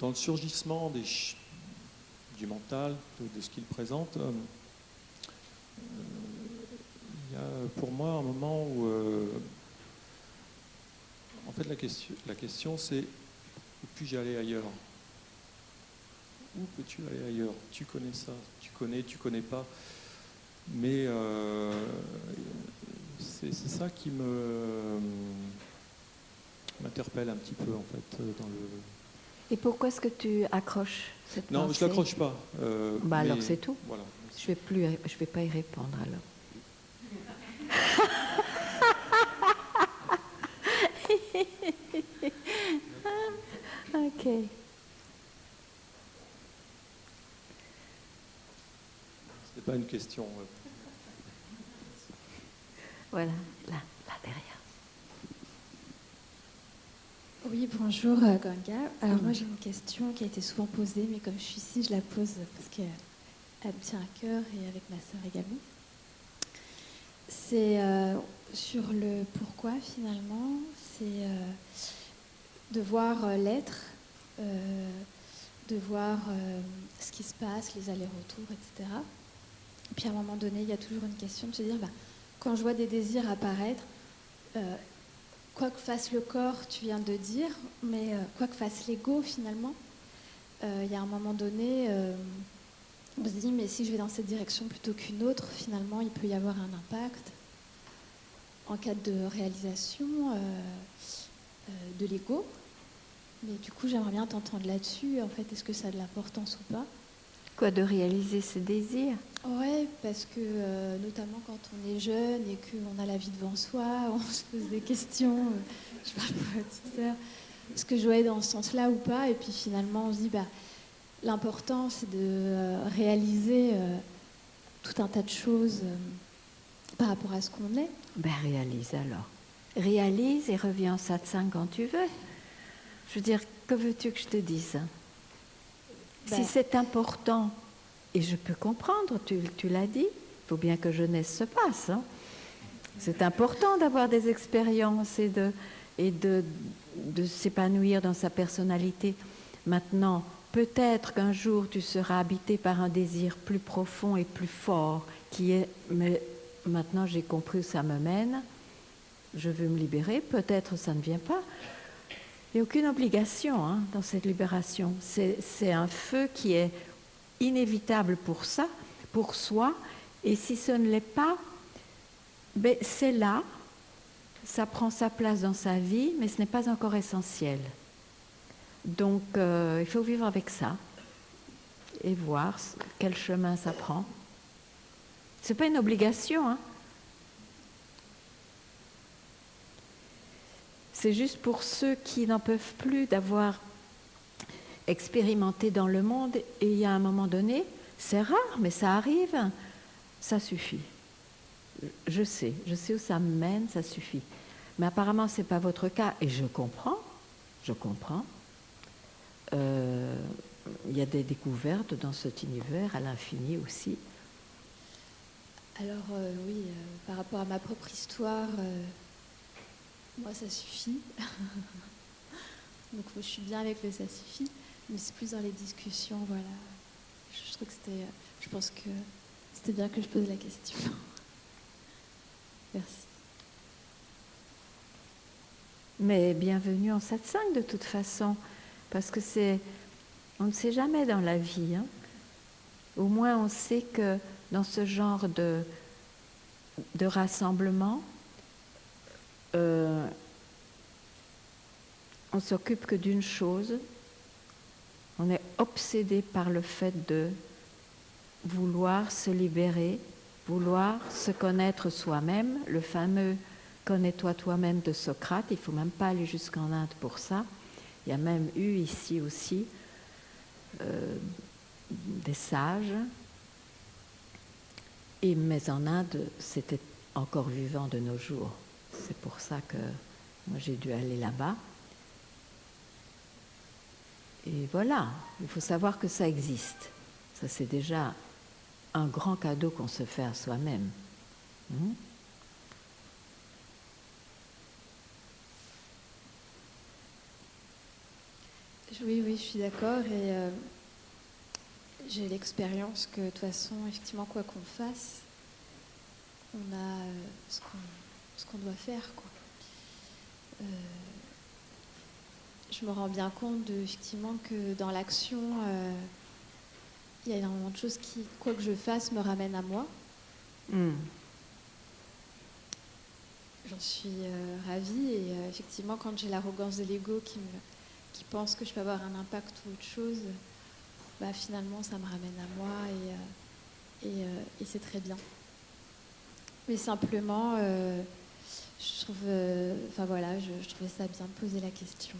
le surgissement du mental, de ce qu'il présente, il y a pour moi un moment où, en fait, la question c'est où puis-je aller ailleurs? Où peux-tu aller ailleurs? Tu connais ça, tu connais pas. Mais c'est ça qui m'interpelle un petit peu, en fait, dans le... Et pourquoi est-ce que tu accroches cette Non, pensée? je l'accroche pas. Bah alors mais c'est tout. Voilà. Je vais pas y répondre alors. Ok. C'est pas une question. Voilà, là derrière. Oui, bonjour Ganga. Alors moi j'ai une question qui a été souvent posée, mais comme je suis ici, je la pose parce qu'elle me tient à cœur et avec ma sœur également. C'est sur le pourquoi finalement, c'est de voir l'être, de voir ce qui se passe, les allers-retours, etc. Et puis à un moment donné, il y a toujours une question de se dire, quand je vois des désirs apparaître, quoi que fasse le corps, tu viens de dire, mais quoi que fasse l'ego finalement, il y a un moment donné, on se dit, mais si je vais dans cette direction plutôt qu'une autre, finalement, il peut y avoir un impact en cas de réalisation de l'ego. Mais du coup, j'aimerais bien t'entendre là-dessus. En fait, est-ce que ça a de l'importance ou pas? Quoi, de réaliser ses désirs? Ouais, parce que notamment quand on est jeune et qu'on a la vie devant soi, on se pose des questions. Je parle pour ma petite sœur. Est-ce que je dois aller dans ce sens-là ou pas? Et puis finalement, on se dit, l'important, c'est de réaliser tout un tas de choses par rapport à ce qu'on est. Réalise alors. Réalise et reviens en satsang quand tu veux. Je veux dire, que veux-tu que je te dise? Si c'est important, et je peux comprendre, tu l'as dit, il faut bien que jeunesse se passe. Hein. C'est important d'avoir des expériences et de s'épanouir dans sa personnalité. Maintenant, peut-être qu'un jour tu seras habité par un désir plus profond et plus fort, qui est, mais maintenant j'ai compris où ça me mène, je veux me libérer, peut-être ça ne vient pas. Il n'y a aucune obligation dans cette libération. C'est un feu qui est inévitable pour ça, pour soi, et si ce ne l'est pas, c'est là, ça prend sa place dans sa vie, mais ce n'est pas encore essentiel. Donc, il faut vivre avec ça et voir quel chemin ça prend. Ce n'est pas une obligation, hein. C'est juste pour ceux qui n'en peuvent plus d'avoir expérimenté dans le monde, et il y a un moment donné, c'est rare, mais ça arrive, ça suffit. Je sais où ça me mène, ça suffit. Mais apparemment, ce n'est pas votre cas, et je comprends. Il y a des découvertes dans cet univers à l'infini aussi. Alors oui, par rapport à ma propre histoire, moi ça suffit. Donc je suis bien avec le ça suffit, mais c'est plus dans les discussions, voilà. Je pense que c'était bien que je pose la question. Merci. Mais bienvenue en satsang de toute façon, parce que on ne sait jamais dans la vie. Hein. Au moins on sait que dans ce genre de rassemblement, on s'occupe que d'une chose, on est obsédé par le fait de vouloir se libérer, vouloir se connaître soi-même, le fameux « connais-toi toi-même » de Socrate, il ne faut même pas aller jusqu'en Inde pour ça, Il y a même eu ici aussi des sages, mais en Inde, c'était encore vivant de nos jours. C'est pour ça que moi j'ai dû aller là-bas. Et voilà, il faut savoir que ça existe. Ça, c'est déjà un grand cadeau qu'on se fait à soi-même. Oui, je suis d'accord. Et j'ai l'expérience que de toute façon, effectivement, quoi qu'on fasse, on a ce qu'on doit faire, quoi. Je me rends bien compte effectivement que dans l'action, il y a énormément de choses qui, quoi que je fasse, me ramènent à moi. J'en suis ravie. Et effectivement, quand j'ai l'arrogance de l'ego qui pense que je peux avoir un impact ou autre chose, bah, finalement, ça me ramène à moi et c'est très bien. Mais simplement, je trouve, je trouvais ça bien de poser la question.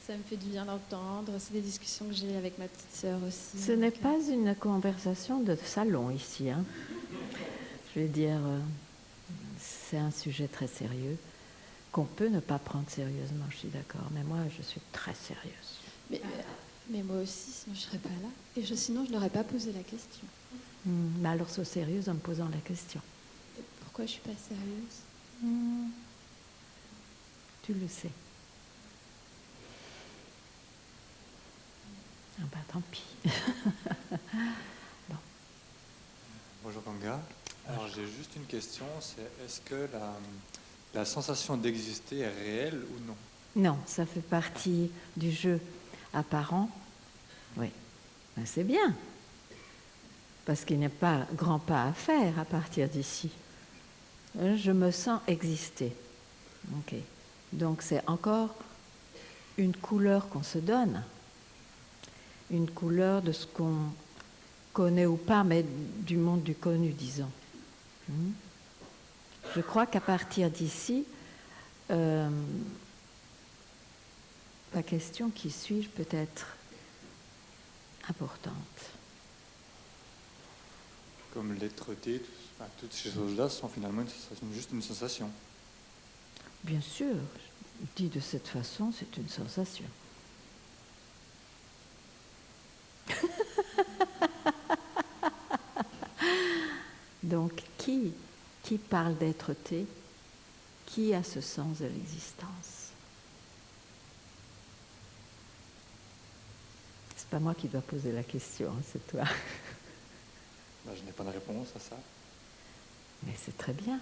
Ça me fait du bien d'entendre. C'est des discussions que j'ai avec ma petite sœur aussi. Ce n'est pas une conversation de salon ici. Hein. Je vais dire, c'est un sujet très sérieux qu'on peut ne pas prendre sérieusement, je suis d'accord. Mais moi, je suis très sérieuse. Mais moi aussi, sinon je ne serais pas là. Et sinon, je n'aurais pas posé la question. Mais alors, sois sérieuse en me posant la question. Et pourquoi je ne suis pas sérieuse? Tu le sais. Ah bah tant pis. Bon. Bonjour Ganga. Alors j'ai juste une question, c'est est-ce que la sensation d'exister est réelle ou non? Non, ça fait partie du jeu apparent. Oui, ben, c'est bien. Parce qu'il n'y a pas grand pas à faire à partir d'ici. Je me sens exister. Ok. Donc c'est encore une couleur qu'on se donne. Une couleur de ce qu'on connaît ou pas, mais du monde du connu, disons. Je crois qu'à partir d'ici, la question qui suis-je peut être importante. Comme l'être-té, toutes ces choses-là sont finalement juste une sensation. Bien sûr, dit de cette façon, c'est une sensation. Donc, qui parle d'être-té? Qui a ce sens de l'existence? C'est pas moi qui dois poser la question, c'est toi. Je n'ai pas de réponse à ça. Mais c'est très bien.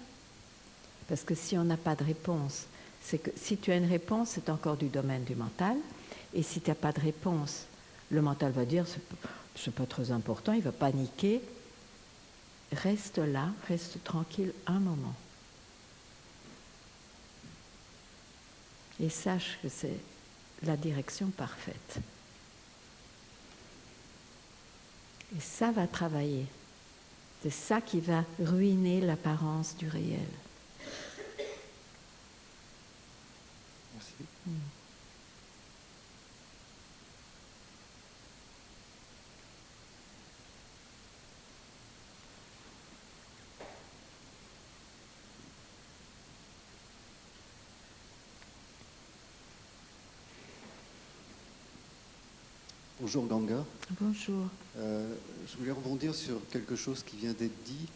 Parce que si on n'a pas de réponse, c'est que si tu as une réponse, c'est encore du domaine du mental. Et si tu n'as pas de réponse, le mental va dire c'est pas très important, il va paniquer. Reste là, reste tranquille un moment. Et sache que c'est la direction parfaite. Et ça va travailler. C'est ça qui va ruiner l'apparence du réel. Merci. Bonjour Ganga. Bonjour. Je voulais rebondir sur quelque chose qui vient d'être dit.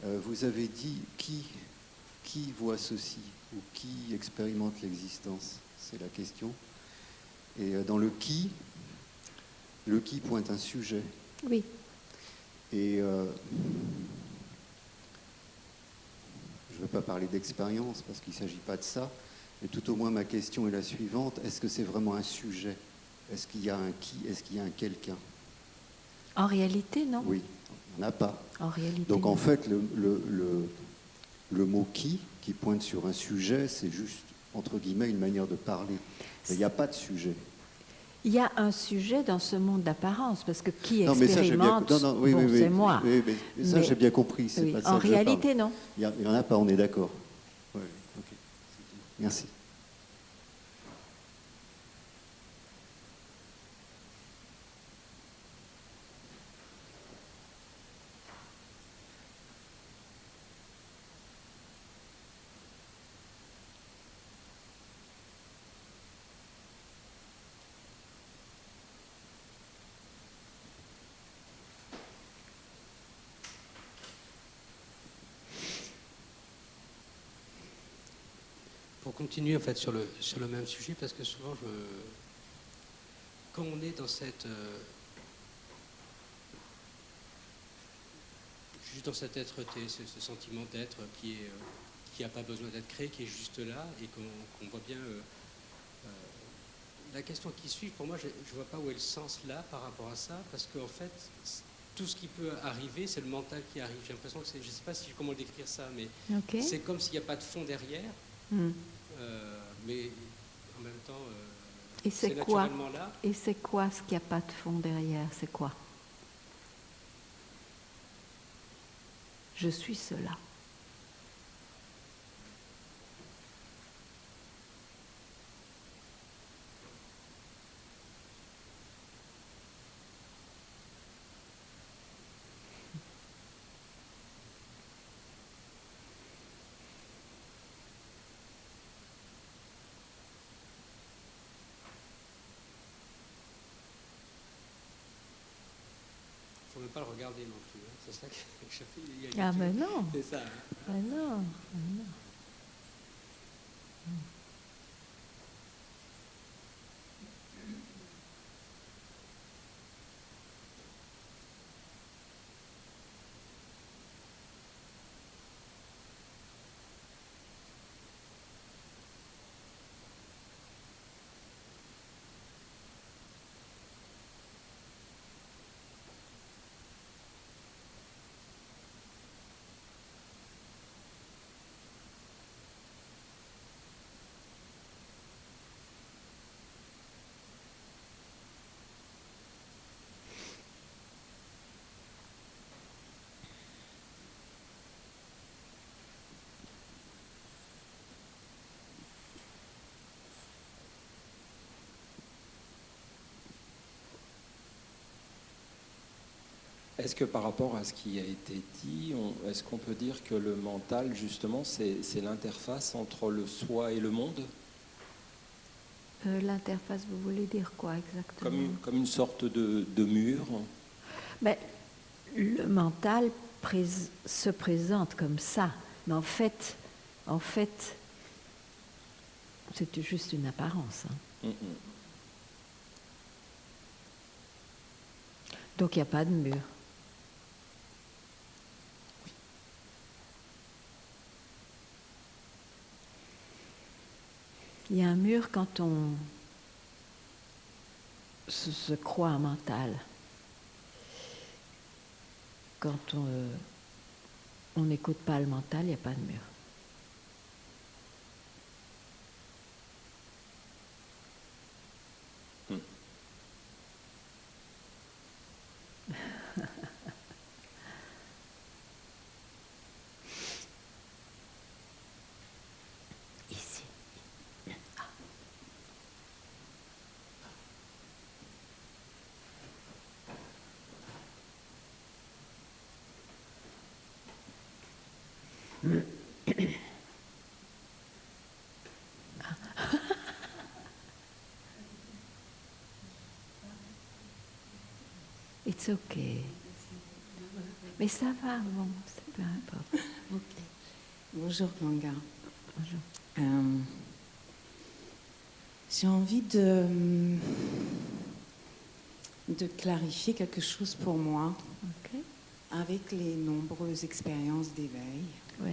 Vous avez dit qui voit ceci ou qui expérimente l'existence, c'est la question. Et dans le qui pointe un sujet. Oui. Et je ne veux pas parler d'expérience parce qu'il ne s'agit pas de ça, mais tout au moins ma question est la suivante. Est-ce que c'est vraiment un sujet ? Est-ce qu'il y a un qui ? Est-ce qu'il y a un quelqu'un ? En réalité, non. Oui, il n'y en a pas. En réalité. Donc en fait, le mot qui pointe sur un sujet, c'est juste, entre guillemets, une manière de parler. Mais il n'y a pas de sujet. Il y a un sujet dans ce monde d'apparence, parce que qui non, expérimente, c'est moi. Oui, mais ça, j'ai bien compris. C'est oui, pas de ça en que je réalité, parle. non. Il n'y en a pas, on est d'accord. Ouais, okay. Merci. continuer en fait sur le même sujet, parce que souvent, quand on est dans cette juste dans cette être-té, ce sentiment d'être qui n'a pas besoin d'être créé, qui est juste là, et qu'on voit bien. La question qui suit, pour moi, je ne vois pas où est le sens là par rapport à ça, parce qu'en fait, tout ce qui peut arriver, c'est le mental qui arrive. J'ai l'impression que je ne sais pas comment décrire ça, mais c'est comme s'il n'y a pas de fond derrière, mais en même temps, c'est naturellement là. Et c'est quoi ce qu'il n'y a pas de fond derrière? C'est quoi? Je suis cela. Il ne faut même pas le regarder non plus. Hein. C'est ça que je fais. Ah mais non. C'est ça. Hein. Mais non. Mais non. Est-ce que par rapport à ce qui a été dit, est-ce qu'on peut dire que le mental, justement, c'est l'interface entre le soi et le monde? L'interface, vous voulez dire quoi exactement? Comme une sorte de mur? Ben, le mental se présente comme ça, mais en fait c'est juste une apparence. Hein. Donc il n'y a pas de mur. Il y a un mur quand on se croit mental. Quand on n'écoute pas le mental, il n'y a pas de mur. Ici. Ah. It's okay. Mais ça va, bon, c'est peu importe. Ok. Bonjour Ganga. Bonjour. J'ai envie de clarifier quelque chose pour moi. Okay. Avec les nombreuses expériences d'éveil. Oui.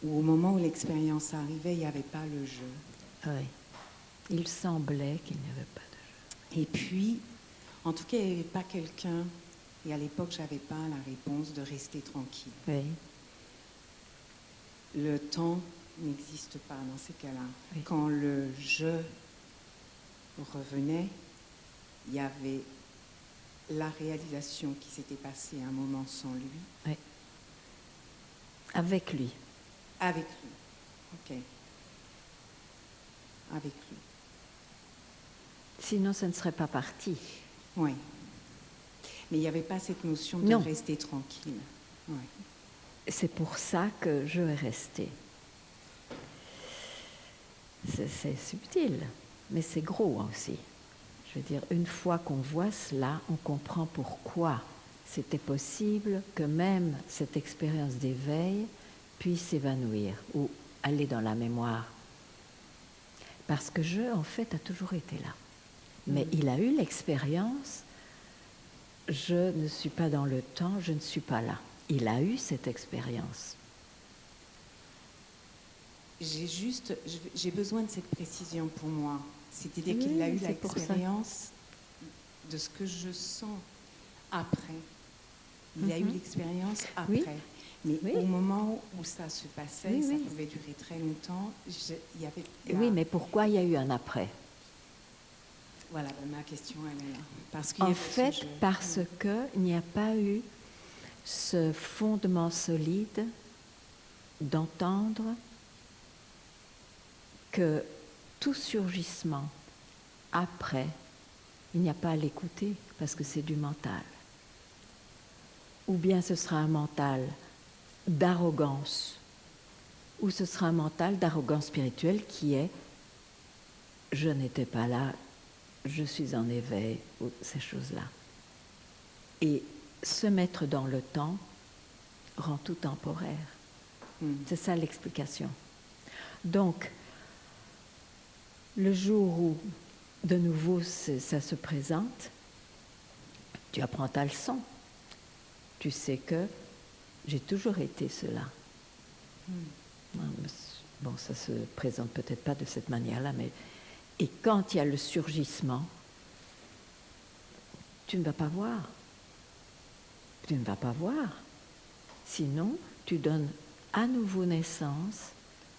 Où au moment où l'expérience arrivait, il n'y avait pas le jeu. Oui. Il semblait qu'il n'y avait pas de jeu. Et puis, en tout cas, il n'y avait pas quelqu'un, et à l'époque, je n'avais pas la réponse de rester tranquille. Oui. Le temps n'existe pas dans ces cas-là. Oui. Quand le je revenait, il y avait la réalisation qui s'était passée un moment sans lui. Oui. Avec lui. Avec lui. Ok. Avec lui. Sinon, ça ne serait pas parti. Oui. Mais il n'y avait pas cette notion de non. rester tranquille. Oui. C'est pour ça que je vais rester. C'est subtil, mais c'est gros aussi. Je veux dire, une fois qu'on voit cela, on comprend pourquoi c'était possible que même cette expérience d'éveil puis s'évanouir ou aller dans la mémoire. Parce que je, en fait, a toujours été là. Mais il a eu l'expérience, je ne suis pas dans le temps, je ne suis pas là. Il a eu cette expérience. J'ai besoin de cette précision pour moi. C'est-à-dire qu'il a eu l'expérience de ce que je sens après. Il a eu l'expérience après. Mais au moment où ça se passait, ça pouvait durer très longtemps. Il y avait Oui, mais pourquoi il y a eu un après? Voilà, ma question, elle est là. Parce en fait, parce qu'il n'y a pas eu ce fondement solide d'entendre que tout surgissement après, il n'y a pas à l'écouter parce que c'est du mental. Ou bien ce sera un mental d'arrogance, ou ce sera un mental d'arrogance spirituelle qui est « je n'étais pas là, je suis en éveil » ou ces choses-là. Et se mettre dans le temps rend tout temporaire. C'est ça l'explication. Donc, le jour où de nouveau ça se présente, tu apprends ta leçon. Tu sais que j'ai toujours été cela. Bon, ça se présente peut-être pas de cette manière-là, mais... Et quand il y a le surgissement, tu ne vas pas voir. Tu ne vas pas voir. Sinon, tu donnes à nouveau naissance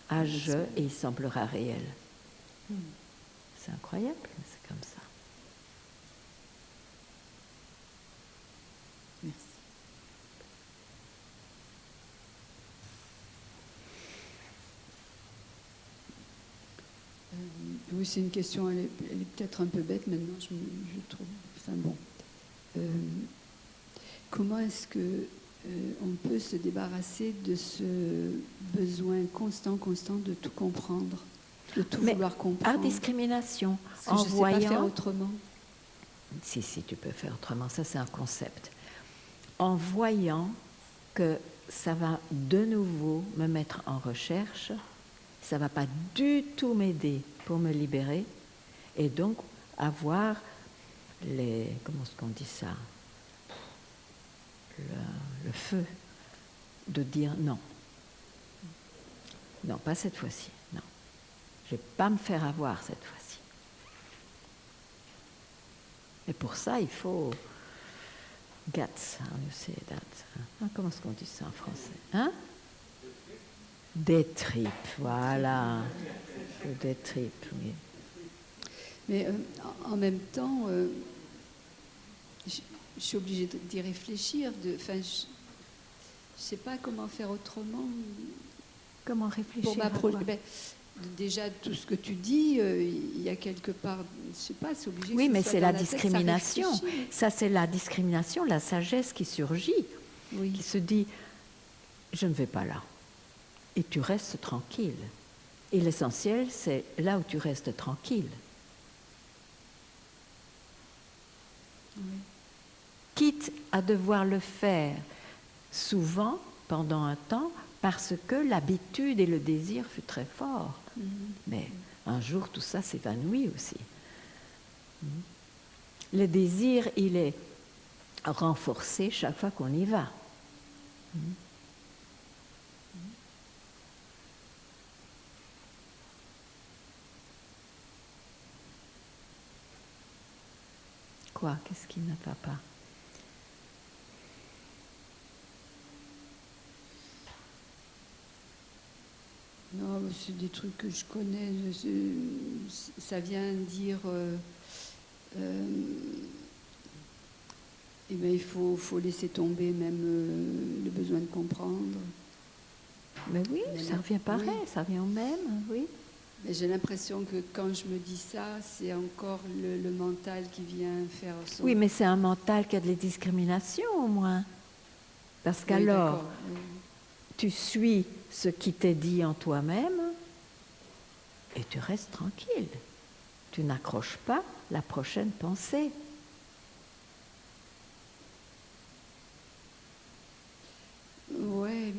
à je et il semblera réel. C'est incroyable, c'est comme ça. Merci. Oui, c'est une question, elle est peut-être un peu bête maintenant, je trouve. Enfin bon. Comment est-ce que on peut se débarrasser de ce besoin constant de tout comprendre, de tout vouloir comprendre? Par discrimination. Parce que je ne sais pas faire autrement. Si, tu peux faire autrement. Ça, c'est un concept. En voyant que ça va de nouveau me mettre en recherche, ça ne va pas du tout m'aider pour me libérer, et donc avoir les... Comment est-ce qu'on dit ça? Le feu de dire non. Non, pas cette fois-ci. Non. Je ne vais pas me faire avoir cette fois-ci. Et pour ça, il faut guts, you say that. Comment est-ce qu'on dit ça en français? Hein? Des tripes, voilà. Des tripes, oui. Mais en même temps, je suis obligée d'y réfléchir. Je ne sais pas comment faire autrement. Comment réfléchir? Pour m'approcher. Déjà, tout ce que tu dis, il y a quelque part, je ne sais pas, c'est obligé. Oui, que mais ce soit c'est dans la tête, discrimination. ça C'est la discrimination, la sagesse qui surgit, qui se dit je ne vais pas là. Et tu restes tranquille. Et l'essentiel, c'est là où tu restes tranquille. Oui. Quitte à devoir le faire souvent, pendant un temps, parce que l'habitude et le désir fut très fort. Mais un jour, tout ça s'évanouit aussi. Le désir, il est renforcé chaque fois qu'on y va. Quoi? Qu'est-ce qui ne va pas? Non, c'est des trucs que je connais. Ça vient dire... eh bien, il faut laisser tomber même le besoin de comprendre. Mais oui, ça revient pareil, ça revient au même, oui. Mais j'ai l'impression que quand je me dis ça, c'est encore le mental qui vient faire son... Oui, mais c'est un mental qui a de la discrimination au moins. Parce qu'alors, tu suis ce qui t'est dit en toi-même et tu restes tranquille. Tu n'accroches pas la prochaine pensée. Ouais,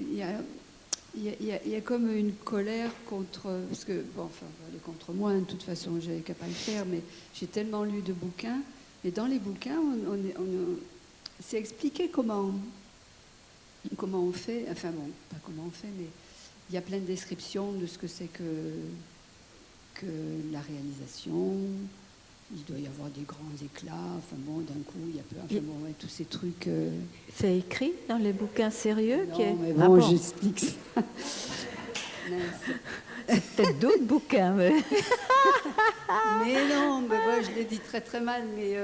il y a comme une colère contre... Parce que, bon, enfin, elle est contre moi, de toute façon, j'avais qu'à pas le faire, mais j'ai tellement lu de bouquins. Et dans les bouquins, c'est expliqué comment on fait. Enfin bon, pas comment on fait, mais il y a plein de descriptions de ce que c'est que la réalisation. Il doit y avoir des grands éclats. Enfin bon, d'un coup, il y a bon, ouais, tous ces trucs... C'est écrit dans les bouquins sérieux? Non, mais bon, j'explique ça. C'est peut-être d'autres bouquins. Mais... mais non, mais moi, je l'ai dit très très mal. Mais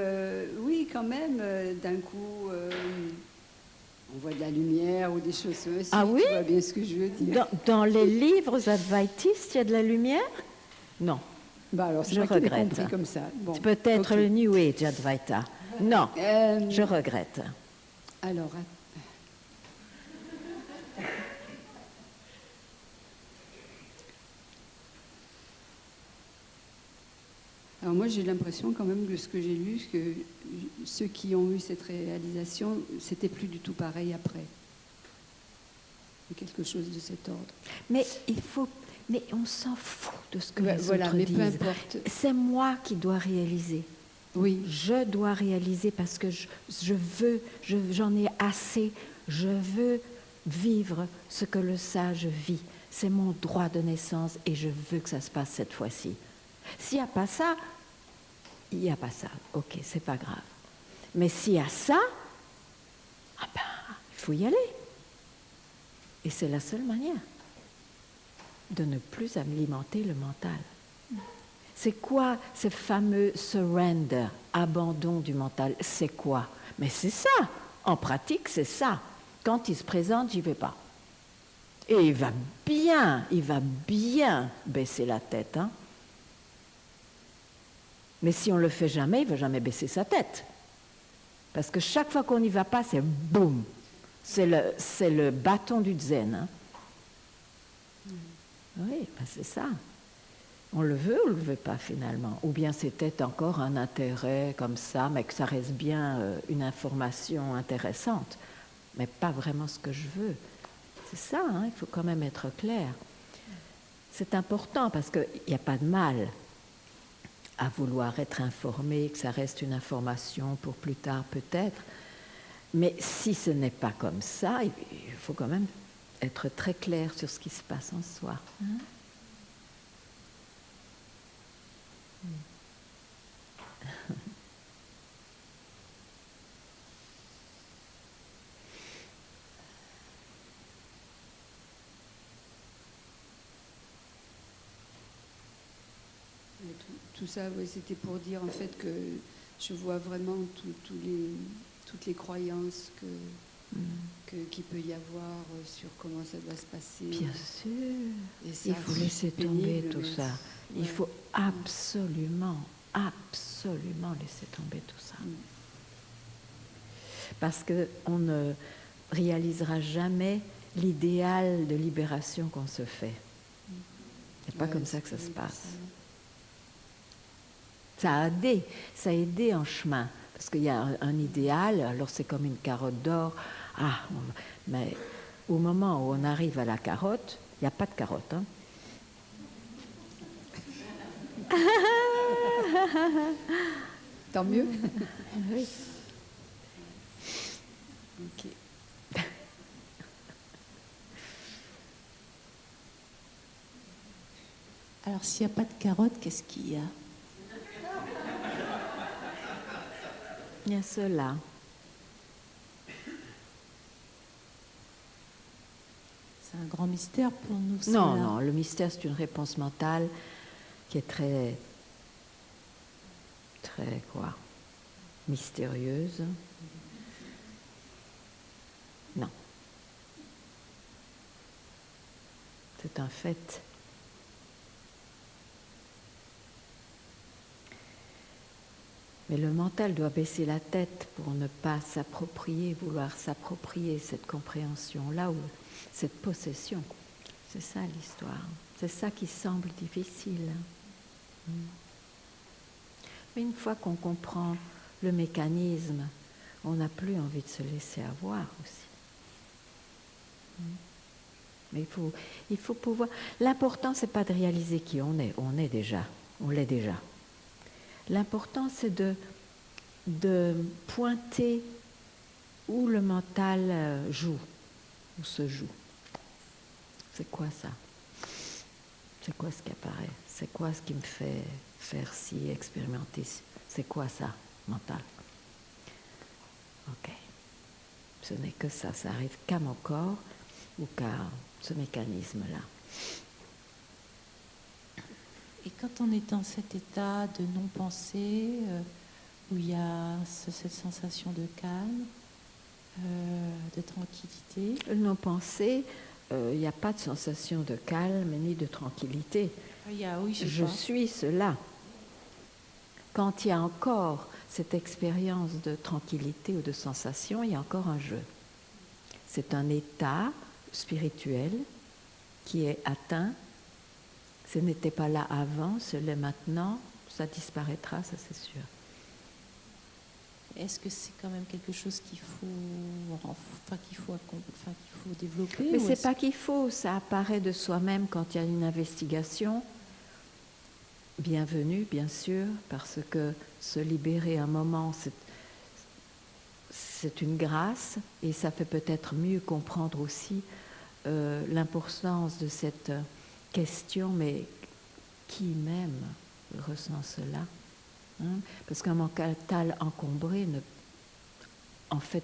oui, quand même, d'un coup, on voit de la lumière ou des choses aussi. Ah oui? Tu vois bien ce que je veux dire. Dans les livres advaitistes, il y a de la lumière? Non. Bah alors, je regrette. Compris comme ça. Bon, c'est peut-être le New Age Advaita. Non, je regrette. Alors, moi j'ai l'impression quand même de ce que j'ai lu, que ceux qui ont eu cette réalisation, c'était plus du tout pareil après. Quelque chose de cet ordre. Mais mais on s'en fout de ce que les voilà, autres mais disent. Peu importe. C'est moi qui dois réaliser. Oui. Je dois réaliser parce que j'en ai assez. Je veux vivre ce que le sage vit. C'est mon droit de naissance et je veux que ça se passe cette fois-ci. S'il n'y a pas ça, il n'y a pas ça. Ok, c'est pas grave. Mais s'il y a ça, il faut y aller. Et c'est la seule manière de ne plus alimenter le mental. C'est quoi ce fameux surrender, abandon du mental? C'est quoi? Mais c'est ça. En pratique, c'est ça. Quand il se présente, j'y vais pas. Et il va bien baisser la tête. Hein? Mais si on le fait jamais, il va jamais baisser sa tête. Parce que chaque fois qu'on n'y va pas, c'est boum. C'est le bâton du zen. Hein? Oui, c'est ça. On le veut ou on ne le veut pas finalement? Ou bien c'était encore un intérêt comme ça, mais que ça reste bien une information intéressante, mais pas vraiment ce que je veux. C'est ça, hein, il faut quand même être clair. C'est important parce qu'il n'y a pas de mal à vouloir être informé, que ça reste une information pour plus tard peut-être. Mais si ce n'est pas comme ça, il faut quand même être très clair sur ce qui se passe en soi. Hein? Tout ça, ouais, c'était pour dire en fait que je vois vraiment toutes les croyances qu'il peut y avoir sur comment ça doit se passer. Bien sûr. Et ça, il faut laisser tomber tout ça. Ouais. Il faut absolument laisser tomber tout ça. Parce qu'on ne réalisera jamais l'idéal de libération qu'on se fait. C'est pas comme ça que ça se passe. Ça a aidé en chemin, parce qu'il y a un idéal, alors c'est comme une carotte d'or. Mais au moment où on arrive à la carotte, il n'y a pas de carotte. Hein. Tant mieux. Oui. Ok. Alors, s'il n'y a pas de carotte, qu'est-ce qu'il y a? Il y a cela. C'est un grand mystère pour nous. Non, le mystère, c'est une réponse mentale qui est très mystérieuse. Non. C'est un fait. Mais le mental doit baisser la tête pour ne pas vouloir s'approprier cette compréhension-là, ou cette possession. C'est ça l'histoire. C'est ça qui semble difficile. Mais une fois qu'on comprend le mécanisme, on n'a plus envie de se laisser avoir aussi. Mais il faut pouvoir... L'important, c'est pas de réaliser qui on est l'est déjà. L'important, c'est de pointer où le mental joue, où se joue. C'est quoi ça? C'est quoi ce qui apparaît? C'est quoi ce qui me fait faire ci, expérimenter ci? C'est quoi ça, mental? Ok. Ce n'est que ça arrive qu'à mon corps ou qu'à ce mécanisme-là. Et quand on est dans cet état de non-pensée, où il y a cette sensation de calme, de tranquillité. Non-pensée, il n'y a pas de sensation de calme ni de tranquillité. Je suis cela. Quand il y a encore cette expérience de tranquillité ou de sensation, il y a encore un jeu. C'est un état spirituel qui est atteint. Ce n'était pas là avant, ce l'est maintenant, ça disparaîtra, ça c'est sûr. Est-ce que c'est quand même quelque chose qu'il faut développer? Mais c'est pas qu'il faut, ça apparaît de soi-même quand il y a une investigation. Bienvenue, bien sûr, parce que se libérer un moment, c'est une grâce, et ça fait peut-être mieux comprendre aussi l'importance de cette question, mais qui même ressent cela? Parce qu'un mental encombré ne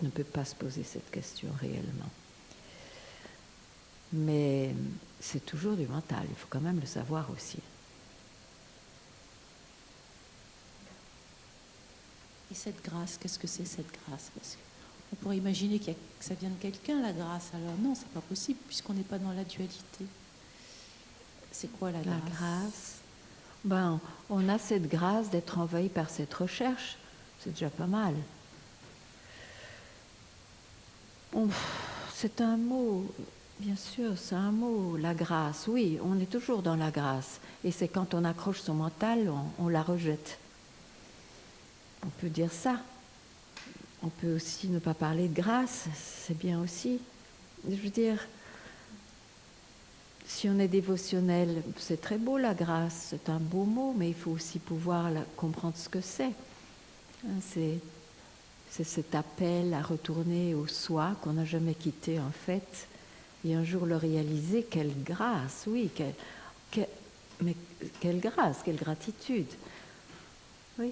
peut pas se poser cette question réellement. Mais c'est toujours du mental, il faut quand même le savoir aussi. Et cette grâce, qu'est-ce que c'est cette grâce? Parce qu'on pourrait imaginer que ça vient de quelqu'un, la grâce. Alors non, c'est pas possible, puisqu'on n'est pas dans la dualité. C'est quoi la grâce? La grâce, on a cette grâce d'être envahi par cette recherche, c'est déjà pas mal. C'est un mot, bien sûr, c'est un mot, la grâce. Oui, on est toujours dans la grâce. Et c'est quand on accroche son mental, on la rejette. On peut dire ça. On peut aussi ne pas parler de grâce, c'est bien aussi. Je veux dire, si on est dévotionnel, c'est très beau la grâce, c'est un beau mot, mais il faut aussi pouvoir comprendre ce que c'est. C'est cet appel à retourner au soi qu'on n'a jamais quitté en fait, et un jour le réaliser, quelle grâce, oui, mais quelle grâce, quelle gratitude. Oui.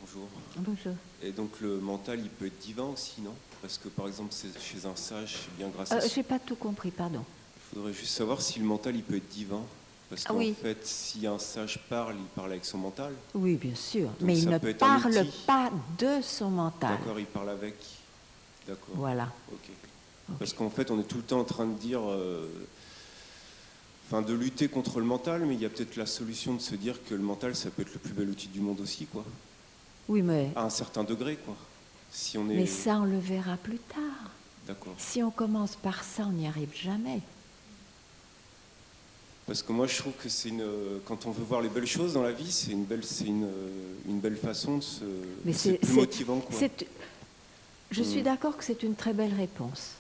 Bonjour. Bonjour. Et donc le mental, il peut être divin aussi, non? Parce que par exemple, chez un sage, c'est bien grâce à... J'ai pas tout compris, pardon. Il faudrait juste savoir si le mental, il peut être divin. Parce qu'en fait, si un sage parle, il parle avec son mental. Oui, bien sûr. Donc mais il ne parle pas de son mental. D'accord, il parle avec. D'accord. Voilà. Ok. Parce qu'en fait, on est tout le temps en train de dire... de lutter contre le mental, mais il y a peut-être la solution de se dire que le mental, ça peut être le plus bel outil du monde aussi, quoi. Oui, mais... À un certain degré, quoi. Si on est... Mais ça, on le verra plus tard. D'accord. Si on commence par ça, on n'y arrive jamais. Parce que moi, je trouve que quand on veut voir les belles choses dans la vie, c'est une belle façon de se... Mais c'est plus motivant, quoi. Je suis d'accord que c'est une très belle réponse.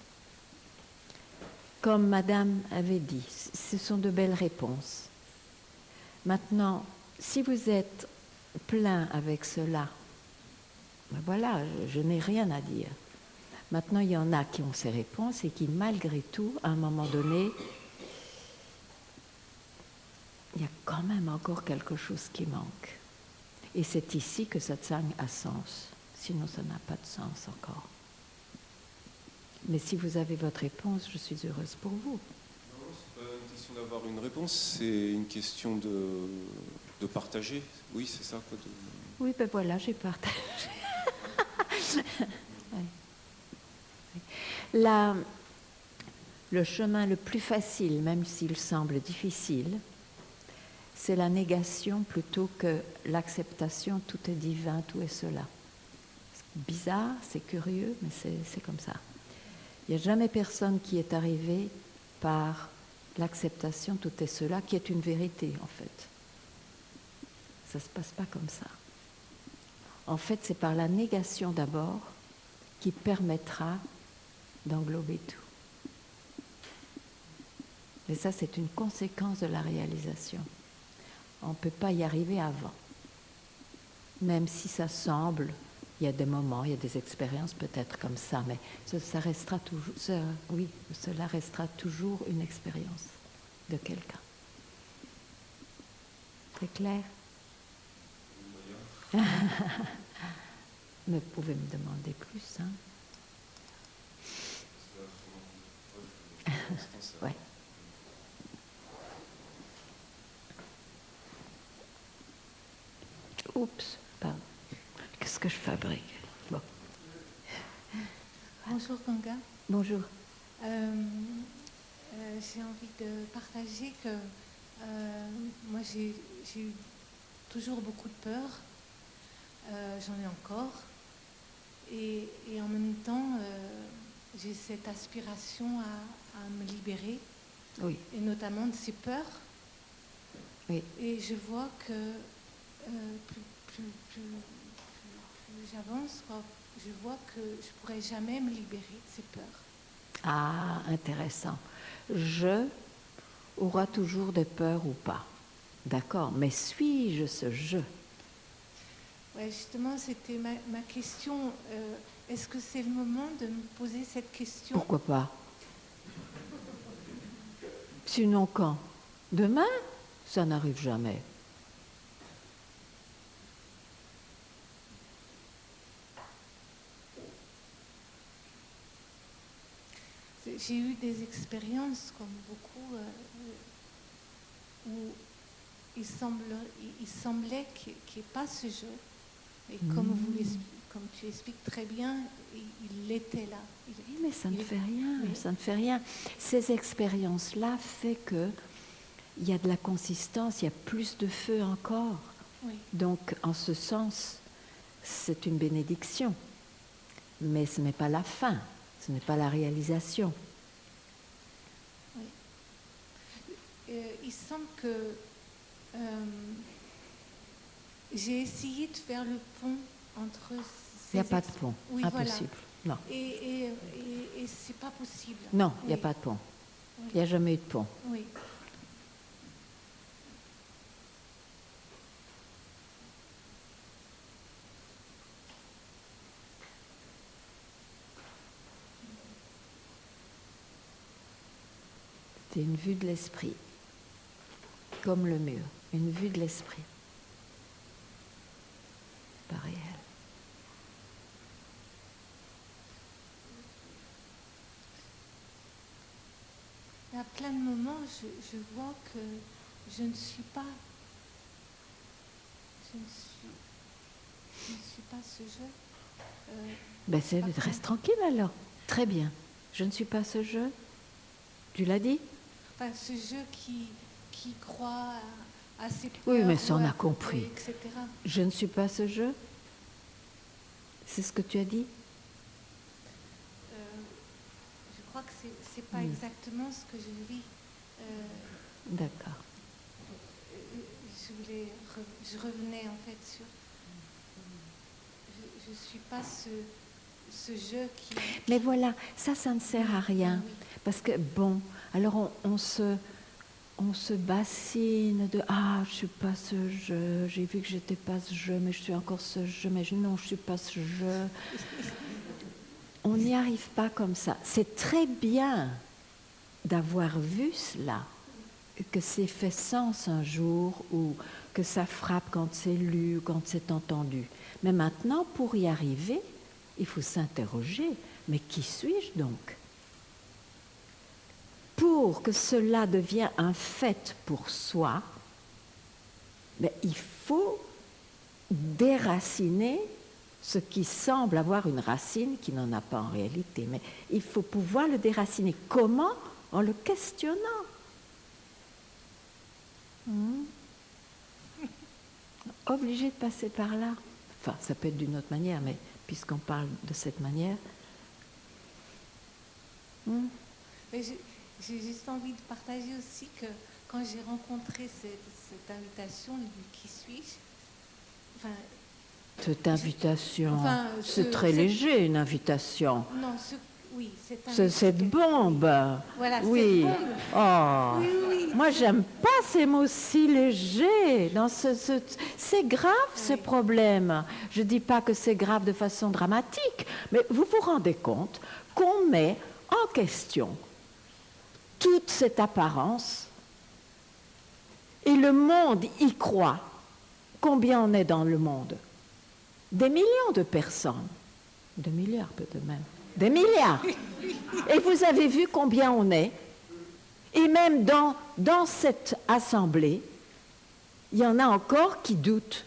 Comme Madame avait dit, ce sont de belles réponses. Maintenant, si vous êtes plein avec cela, ben voilà, je n'ai rien à dire. Maintenant, il y en a qui ont ces réponses et qui, malgré tout, à un moment donné, il y a quand même encore quelque chose qui manque. Et c'est ici que satsang a sens. Sinon, ça n'a pas de sens encore. Mais si vous avez votre réponse, je suis heureuse pour vous. Non, c'est pas une question d'avoir une réponse, c'est une question de partager. Oui, c'est ça. Quoi, Oui, ben voilà, j'ai partagé. Oui. Le chemin le plus facile, même s'il semble difficile, c'est la négation plutôt que l'acceptation, tout est divin, tout est cela. bizarre, c'est curieux, mais c'est comme ça. Il n'y a jamais personne qui est arrivé par l'acceptation, tout est cela, qui est une vérité, en fait. Ça ne se passe pas comme ça. En fait, c'est par la négation d'abord qui permettra d'englober tout. Et ça, c'est une conséquence de la réalisation. On ne peut pas y arriver avant. Même si ça semble, il y a des moments, il y a des expériences peut-être comme ça, mais ça restera toujours, cela restera toujours une expérience de quelqu'un. C'est clair? Mais vous pouvez me demander plus, hein? Ouais. Oups, pardon. Qu'est-ce que je fabrique? Bon. Bonjour Ganga. Bonjour. J'ai envie de partager que moi j'ai eu toujours beaucoup de peur. J'en ai encore. Et en même temps, j'ai cette aspiration à me libérer. Oui. Et notamment de ces peurs. Oui. Et je vois que plus j'avance, je vois que je ne pourrai jamais me libérer de ces peurs. Ah, intéressant. Je aura toujours des peurs ou pas. D'accord, mais suis-je ce je? Ouais, justement, c'était ma question. Est-ce que c'est le moment de me poser cette question? Pourquoi pas? Sinon quand? Demain? Ça n'arrive jamais. J'ai eu des expériences, comme beaucoup, où il semblait qu'il n'y ait pas ce jeu. Et comme tu expliques très bien, il était là. Oui, mais ça ne fait rien, ça ne fait rien. Ces expériences-là font qu'il y a de la consistance, il y a plus de feu encore. Oui. Donc, en ce sens, c'est une bénédiction. Mais ce n'est pas la fin, ce n'est pas la réalisation. Oui. Il semble que j'ai essayé de faire le pont entre ces... Il n'y a pas de pont, oui, impossible. Voilà. Non. Et c'est pas possible. Non, il n'y a pas de pont. Oui. Il n'y a jamais eu de pont. Oui. C'est une vue de l'esprit, comme le mur, une vue de l'esprit. Pas réel. À plein de moments, je vois que je ne suis pas ce jeu. Reste tranquille alors. Très bien. Je ne suis pas ce jeu. Tu l'as dit? Enfin, ce jeu qui croit à ses peurs. Oui, mais ça on a compris. Etc. Je ne suis pas ce jeu. C'est ce que tu as dit? Je crois que c'est pas exactement ce que je vis. D'accord. Je revenais en fait sur... Je ne suis pas ce jeu qui... Mais voilà, ça ne sert à rien. Oui. Parce que, bon, alors on se bassine de « Ah, je ne suis pas ce jeu, j'ai vu que je n'étais pas ce jeu, mais je suis encore ce jeu, mais non, je ne suis pas ce jeu. » On n'y arrive pas comme ça. C'est très bien d'avoir vu cela, que c'est fait sens un jour ou que ça frappe quand c'est lu, quand c'est entendu. Mais maintenant, pour y arriver, il faut s'interroger. Mais qui suis-je donc? Pour que cela devienne un fait pour soi, il faut déraciner ce qui semble avoir une racine qui n'en a pas en réalité. Mais il faut pouvoir le déraciner. Comment? En le questionnant. Obligé de passer par là. Enfin, ça peut être d'une autre manière, mais puisqu'on parle de cette manière. Mais j'ai juste envie de partager aussi que quand j'ai rencontré cette invitation, qui suis-je, enfin, cette invitation, enfin, c'est très léger, une invitation. Non, oui, cette bombe. Voilà, oui. cette bombe. Oh. Oui, oui, moi, j'aime pas ces mots si légers. C'est grave, ce problème. Je dis pas que c'est grave de façon dramatique, mais vous vous rendez compte qu'on met en question toute cette apparence et le monde y croit. Combien on est dans le monde? Des millions de personnes. 2 milliards peut-être même. Des milliards. Et vous avez vu combien on est. Et même dans cette assemblée, il y en a encore qui doutent.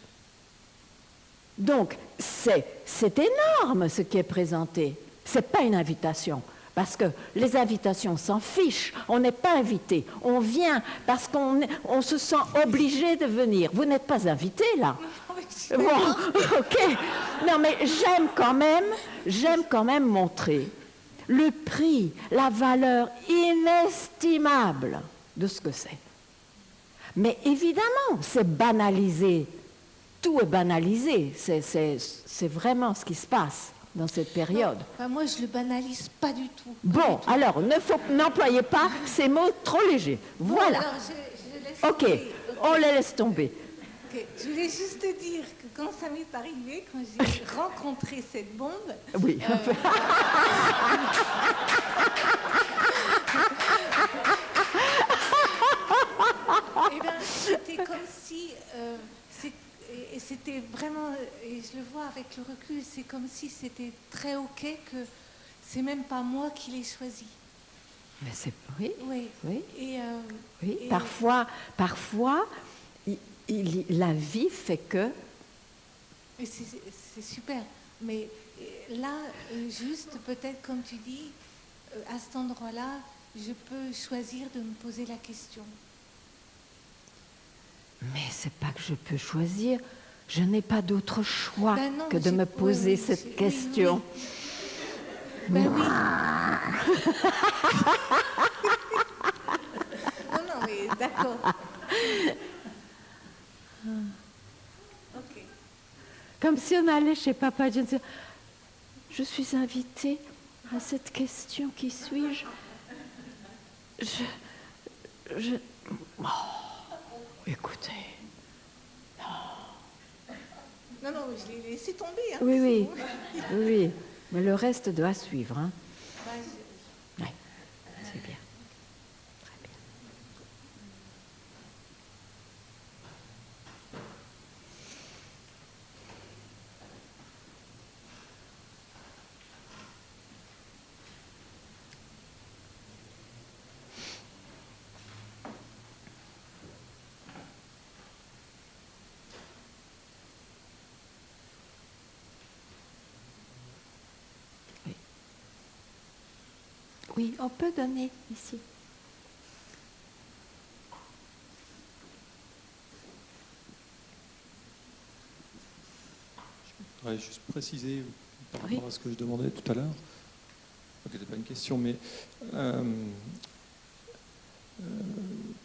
Donc, c'est énorme ce qui est présenté. Ce n'est pas une invitation. Parce que les invitations, on s'en fiche. On n'est pas invité. On vient parce qu'on se sent obligé de venir. Vous n'êtes pas invité, là. Bon, ok. Non, mais j'aime quand même montrer le prix, la valeur inestimable de ce que c'est. Mais évidemment, c'est banalisé. Tout est banalisé. C'est vraiment ce qui se passe dans cette période. Non, moi, je ne le banalise pas du tout. Bon, alors, n'employez pas ces mots trop légers. Voilà. Alors, je laisse ok, tomber. On les laisse tomber. Okay. Je voulais juste te dire que quand ça m'est arrivé, quand j'ai rencontré cette bombe... Oui. Eh bien, c'était comme si... et c'était vraiment... Et je le vois avec le recul, c'est comme si c'était très OK que c'est même pas moi qui l'ai choisi. Mais c'est... Oui. Oui. Oui. Oui. Et parfois la vie fait que... Et c'est super. Mais là, juste peut-être comme tu dis, à cet endroit-là, je peux choisir de me poser la question. Mais c'est pas que je peux choisir. Je n'ai pas d'autre choix que de me poser cette question. Oui. Ben oui. Non, mais d'accord. Okay. Comme si on allait chez Papa John. Je suis invitée à cette question, qui suis-je? Oh, écoutez. Non, je l'ai laissé tomber. Hein, oui. Mais le reste doit suivre. Hein. Oui, c'est bien. Très bien. Oui, on peut donner ici. Je voudrais juste préciser par rapport à ce que je demandais tout à l'heure. Ce n'était pas une question, mais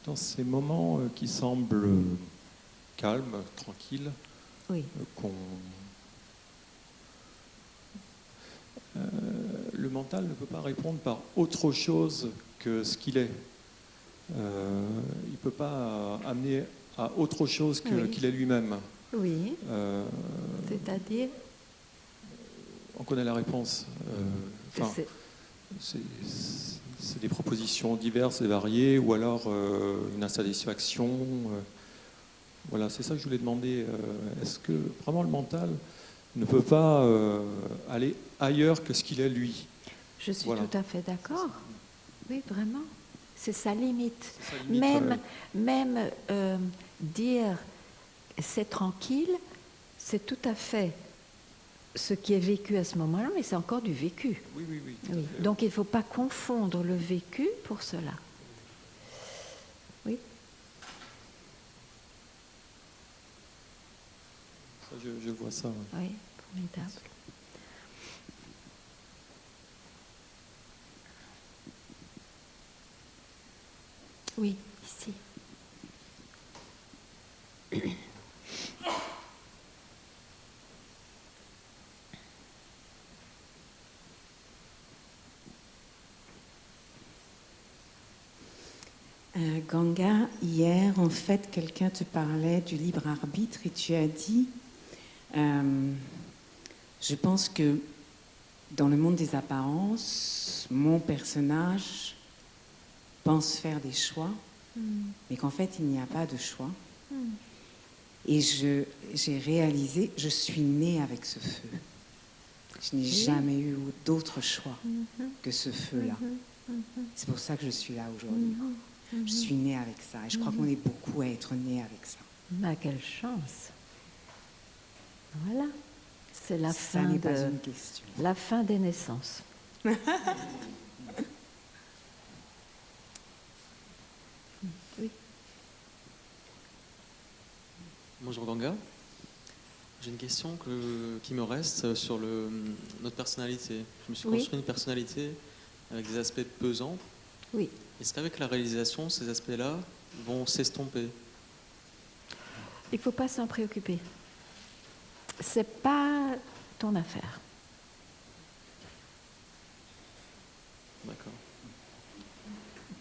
dans ces moments qui semblent calmes, tranquilles, le mental ne peut pas répondre par autre chose que ce qu'il est. Il ne peut pas amener à autre chose qu'il est lui-même. Oui. C'est-à-dire? On connaît la réponse. C'est des propositions diverses et variées, ou alors une insatisfaction. Voilà, c'est ça que je voulais demander. Est-ce que vraiment le mental ne peut pas aller ailleurs que ce qu'il est lui? Je suis tout à fait d'accord. Oui, vraiment. C'est sa limite. Même dire c'est tranquille, c'est tout à fait ce qui est vécu à ce moment-là, mais c'est encore du vécu. Oui. Donc il ne faut pas confondre le vécu pour cela. Oui. Je vois ça. Oui, formidable. Oui, ici. Ganga, hier, en fait, quelqu'un te parlait du libre arbitre et tu as dit, je pense que dans le monde des apparences, mon personnage pense faire des choix, mais qu'en fait, il n'y a pas de choix. Et j'ai réalisé, je suis née avec ce feu. Je n'ai jamais eu d'autre choix que ce feu-là. C'est pour ça que je suis là aujourd'hui. Je suis née avec ça. Et je crois qu'on est beaucoup à être nés avec ça. Ah, quelle chance. Voilà. C'est la Ça fin n'est pas une question. La fin des naissances. Oui. Bonjour Ganga. J'ai une question qui me reste sur notre personnalité. Je me suis construit une personnalité avec des aspects pesants. Oui. Est-ce qu'avec la réalisation, ces aspects-là vont s'estomper? Il ne faut pas s'en préoccuper. C'est pas ton affaire. D'accord.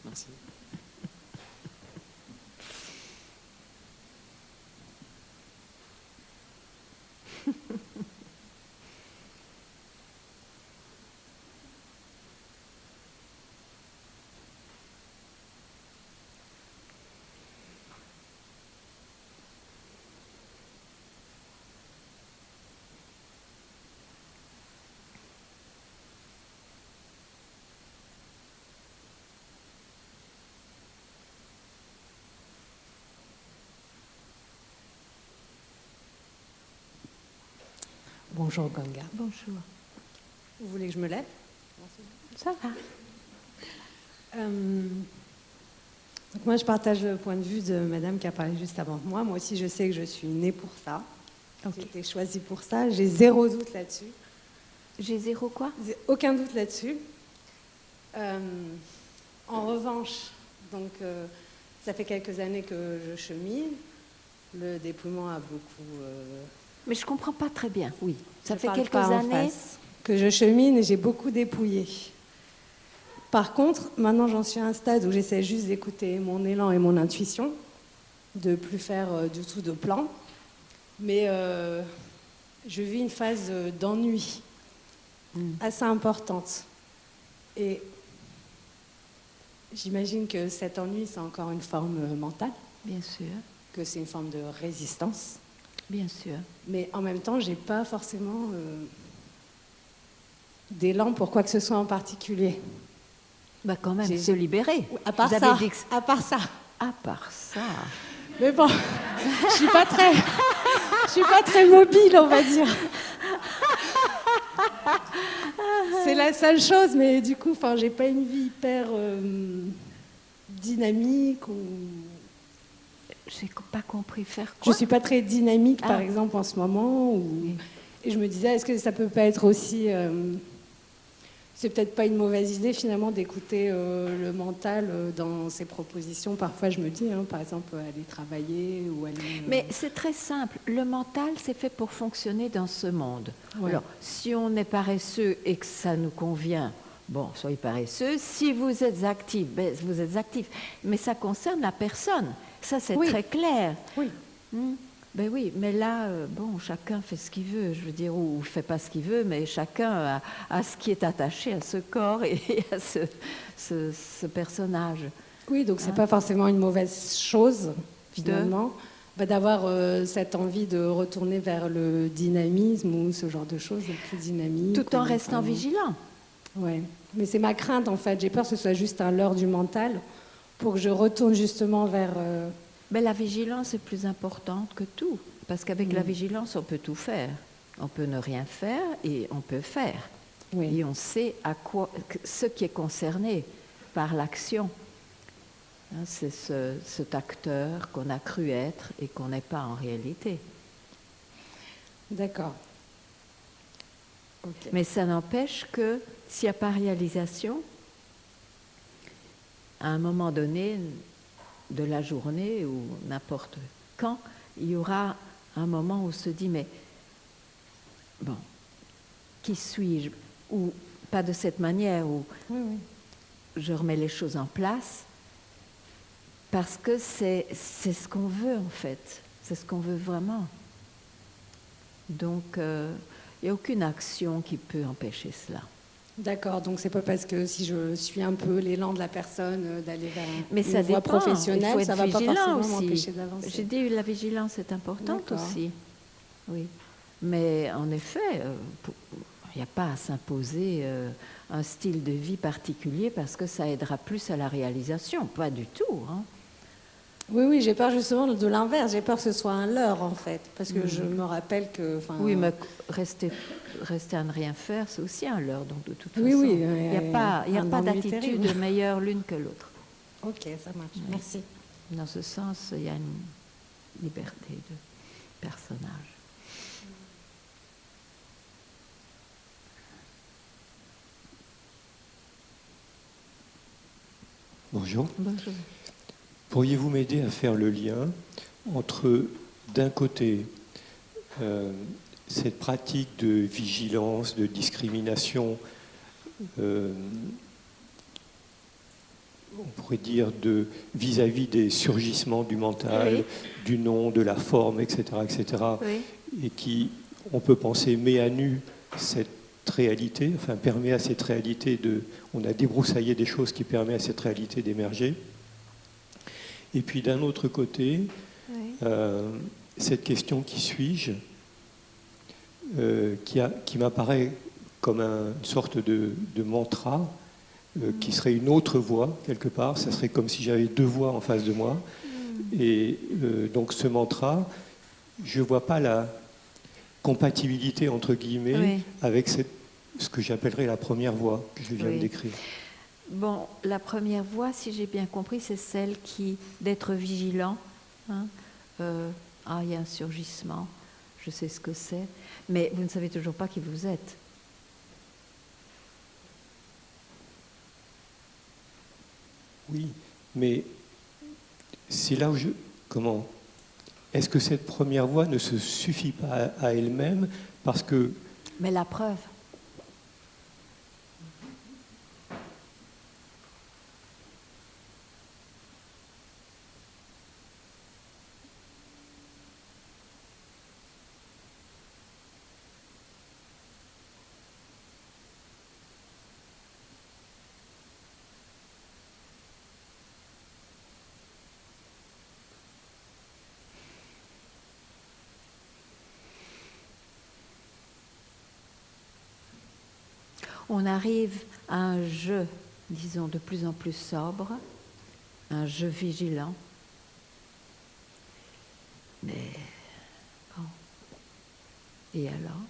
Merci. Bonjour Ganga. Bonjour. Vous voulez que je me lève? Ça va. Donc moi, je partage le point de vue de madame qui a parlé juste avant moi. Moi aussi, je sais que je suis née pour ça. J'ai été choisie pour ça. J'ai zéro doute là-dessus. J'ai zéro quoi? Aucun doute là-dessus. En revanche, donc, ça fait quelques années que je chemine. Le dépouillement a beaucoup... Mais je ne comprends pas très bien, oui. Ça fait parle quelques pas en années face, que je chemine et j'ai beaucoup dépouillé. Par contre, maintenant j'en suis à un stade où j'essaie juste d'écouter mon élan et mon intuition, de plus faire du tout de plan. Mais je vis une phase d'ennui assez importante. Et j'imagine que cet ennui, c'est encore une forme mentale. Bien sûr. Que c'est une forme de résistance. Bien sûr. Mais en même temps, j'ai pas forcément d'élan pour quoi que ce soit en particulier. Bah quand même, se libérer. À part Vous ça. avez dit que... À part ça. À part ça. Mais bon, je suis pas très mobile, on va dire. C'est la seule chose, mais du coup, j'ai pas une vie hyper dynamique ou. J'ai pas compris faire quoi. Je suis pas très dynamique, par exemple, en ce moment. Et je me disais, est-ce que ça peut pas être aussi... c'est peut-être pas une mauvaise idée, finalement, d'écouter le mental dans ses propositions. Parfois, je me dis, par exemple, aller travailler ou aller... Mais c'est très simple. Le mental, c'est fait pour fonctionner dans ce monde. Ouais. Alors, si on est paresseux et que ça nous convient, bon, soyez paresseux. Si vous êtes actif, ben, vous êtes actif. Mais ça concerne la personne. Ça, c'est très clair. Oui. Ben oui, mais là, bon, chacun fait ce qu'il veut, je veux dire, ou ne fait pas ce qu'il veut, mais chacun a ce qui est attaché à ce corps et à ce personnage. Oui, donc c'est pas forcément une mauvaise chose, finalement, d'avoir cette envie de retourner vers le dynamisme ou ce genre de choses, le plus dynamique. Tout en restant vigilant. Oui, mais c'est ma crainte, en fait. J'ai peur que ce soit juste un leurre du mental pour que je retourne justement vers... Mais la vigilance est plus importante que tout, parce qu'avec la vigilance, on peut tout faire. On peut ne rien faire et on peut faire. Oui. Et on sait ce qui est concerné par l'action. C'est cet acteur qu'on a cru être et qu'on n'est pas en réalité. D'accord. Okay. Mais ça n'empêche que s'il n'y a pas réalisation, à un moment donné, de la journée ou n'importe quand, il y aura un moment où on se dit, mais bon, qui suis-je? Ou pas de cette manière, où je remets les choses en place, parce que c'est ce qu'on veut en fait, c'est ce qu'on veut vraiment. Donc, il n'y a aucune action qui peut empêcher cela. D'accord, donc c'est pas parce que si je suis un peu l'élan de la personne d'aller vers une voie professionnelle, ça va pas forcément aussi. m'empêcher d'avancer. J'ai dit la vigilance est importante aussi. Oui, mais en effet, il n'y a pas à s'imposer un style de vie particulier parce que ça aidera plus à la réalisation, pas du tout. Hein. Oui, j'ai peur justement de l'inverse. J'ai peur que ce soit un leurre, en fait. Parce que je me rappelle que... Oui, mais rester à ne rien faire, c'est aussi un leurre. Donc, de toute façon, il n'y a pas d'attitude meilleure l'une que l'autre. Ok, ça marche. Merci. Dans ce sens, il y a une liberté de personnage. Bonjour. Bonjour. Pourriez-vous m'aider à faire le lien entre, d'un côté, cette pratique de vigilance, de discrimination, on pourrait dire vis-à-vis des surgissements du mental, du nom, de la forme, etc., et qui, on peut penser, met à nu cette réalité, enfin permet à cette réalité on a débroussaillé des choses qui permettent à cette réalité d'émerger. Et puis d'un autre côté, cette question qui suis-je, qui m'apparaît comme une sorte de mantra, qui serait une autre voix quelque part. Ça serait comme si j'avais deux voix en face de moi. Et donc ce mantra, je ne vois pas la compatibilité entre guillemets avec ce que j'appellerais la première voix que je viens de décrire. Bon, la première voie, si j'ai bien compris, c'est celle d'être vigilant. Hein. Il y a un surgissement, je sais ce que c'est, mais vous ne savez toujours pas qui vous êtes. Oui, mais c'est là où comment est-ce que cette première voie ne se suffit pas à elle-même parce que... Mais la preuve. On arrive à un jeu, disons, de plus en plus sobre, un jeu vigilant. Mais bon. Et alors?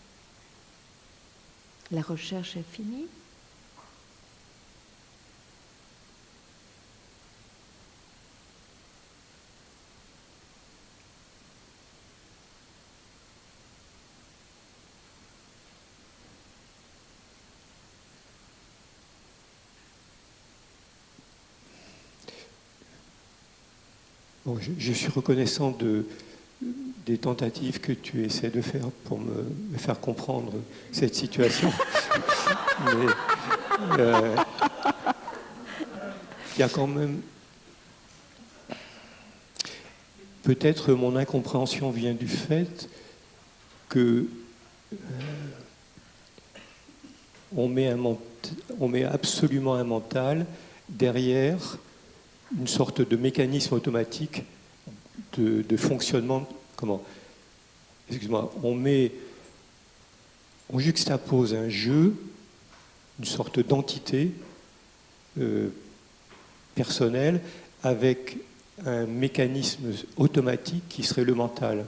La recherche est finie? Bon, je suis reconnaissant des tentatives que tu essaies de faire pour me faire comprendre cette situation. Mais il y a quand même... Peut-être mon incompréhension vient du fait que on met absolument un mental derrière une sorte de mécanisme automatique de fonctionnement. Comment? Excuse-moi. On juxtapose un jeu, une sorte d'entité personnelle, avec un mécanisme automatique qui serait le mental.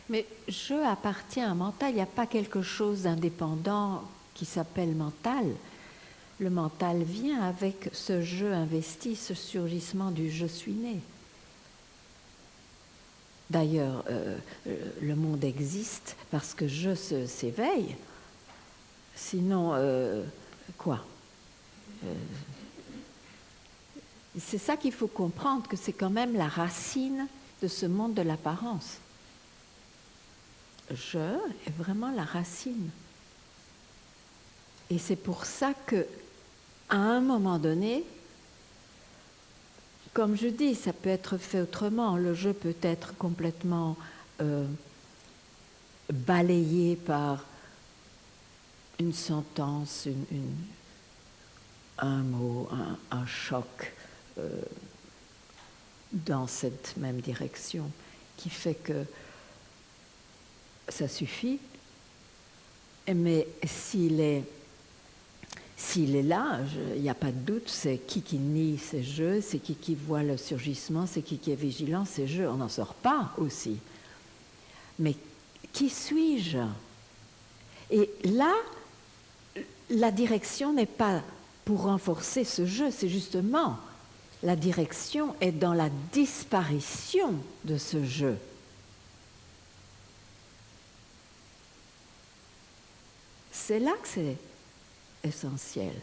Mais jeu appartient à un mental. Il n'y a pas quelque chose d'indépendant qui s'appelle mental. Le mental vient avec ce jeu investi, ce surgissement du « je suis né ». D'ailleurs, le monde existe parce que je s'éveille. Sinon, quoi? C'est ça qu'il faut comprendre, que c'est quand même la racine de ce monde de l'apparence. Je est vraiment la racine. Et c'est pour ça que, à un moment donné, comme je dis, ça peut être fait autrement. Le je peut être complètement balayé par une sentence, un mot, un choc dans cette même direction, qui fait que ça suffit. Mais s'il est là, il n'y a pas de doute, c'est qui nie, c'est je, c'est qui voit le surgissement, c'est qui est vigilant, c'est je. On n'en sort pas aussi. Mais qui suis-je? Et là, la direction n'est pas pour renforcer ce je, c'est justement la direction est dans la disparition de ce je. C'est là que c'est essentiel.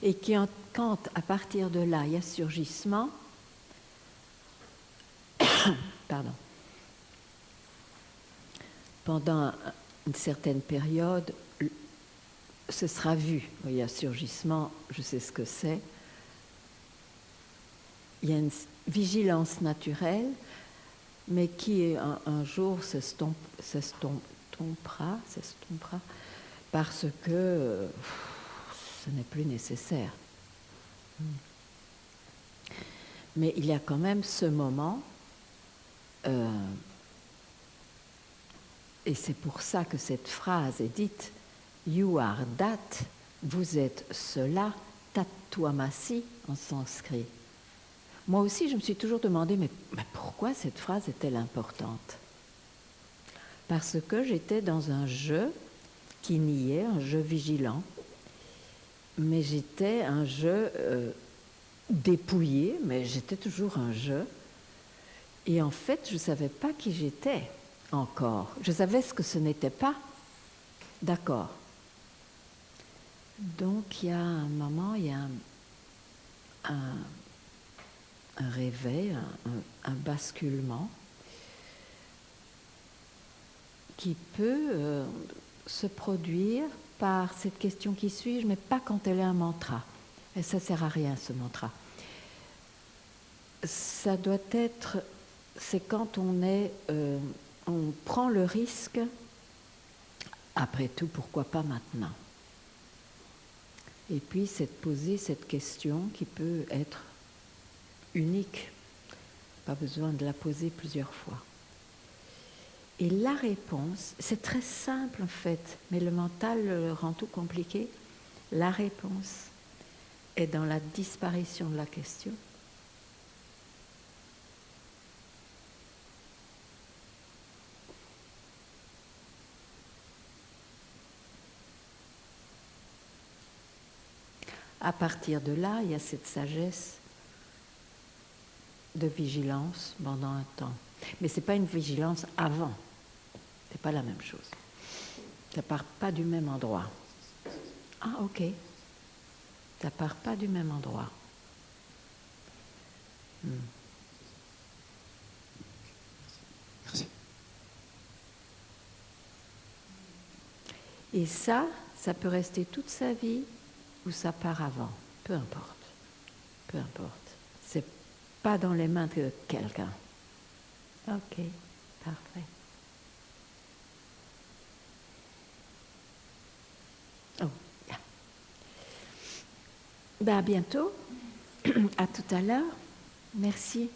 Et quand à partir de là, il y a surgissement, pardon, pendant une certaine période, ce sera vu. Il y a surgissement, je sais ce que c'est. Il y a une vigilance naturelle, mais qui un jour s'estompera parce que ce n'est plus nécessaire. Mais il y a quand même ce moment, et c'est pour ça que cette phrase est dite, You are that, vous êtes cela, tattvamasi en sanskrit. Moi aussi, je me suis toujours demandé, mais pourquoi cette phrase est-elle importante? Parce que j'étais dans un jeu qui niait, un jeu vigilant, mais j'étais un jeu dépouillé, mais j'étais toujours un jeu. Et en fait, je ne savais pas qui j'étais encore. Je savais ce que ce n'était pas. D'accord. Donc, il y a un moment, il y a un réveil, un basculement qui peut se produire par cette question qui suis-je, mais pas quand elle est un mantra. Et ça ne sert à rien, ce mantra. Ça doit être, c'est quand on prend le risque, après tout, pourquoi pas maintenant? Et puis, c'est de poser cette question qui peut être unique. Pas besoin de la poser plusieurs fois. Et la réponse, c'est très simple en fait, mais le mental le rend tout compliqué. La réponse est dans la disparition de la question. À partir de là, il y a cette sagesse de vigilance pendant un temps. Mais ce n'est pas une vigilance avant. Ce n'est pas la même chose. Ça ne part pas du même endroit. Ah, ok. Ça ne part pas du même endroit. Merci. Et ça peut rester toute sa vie ou ça part avant. Peu importe. Peu importe. C'est pas dans les mains de quelqu'un. Ok, parfait. Oh, yeah. Ben, à bientôt. À tout à l'heure. Merci.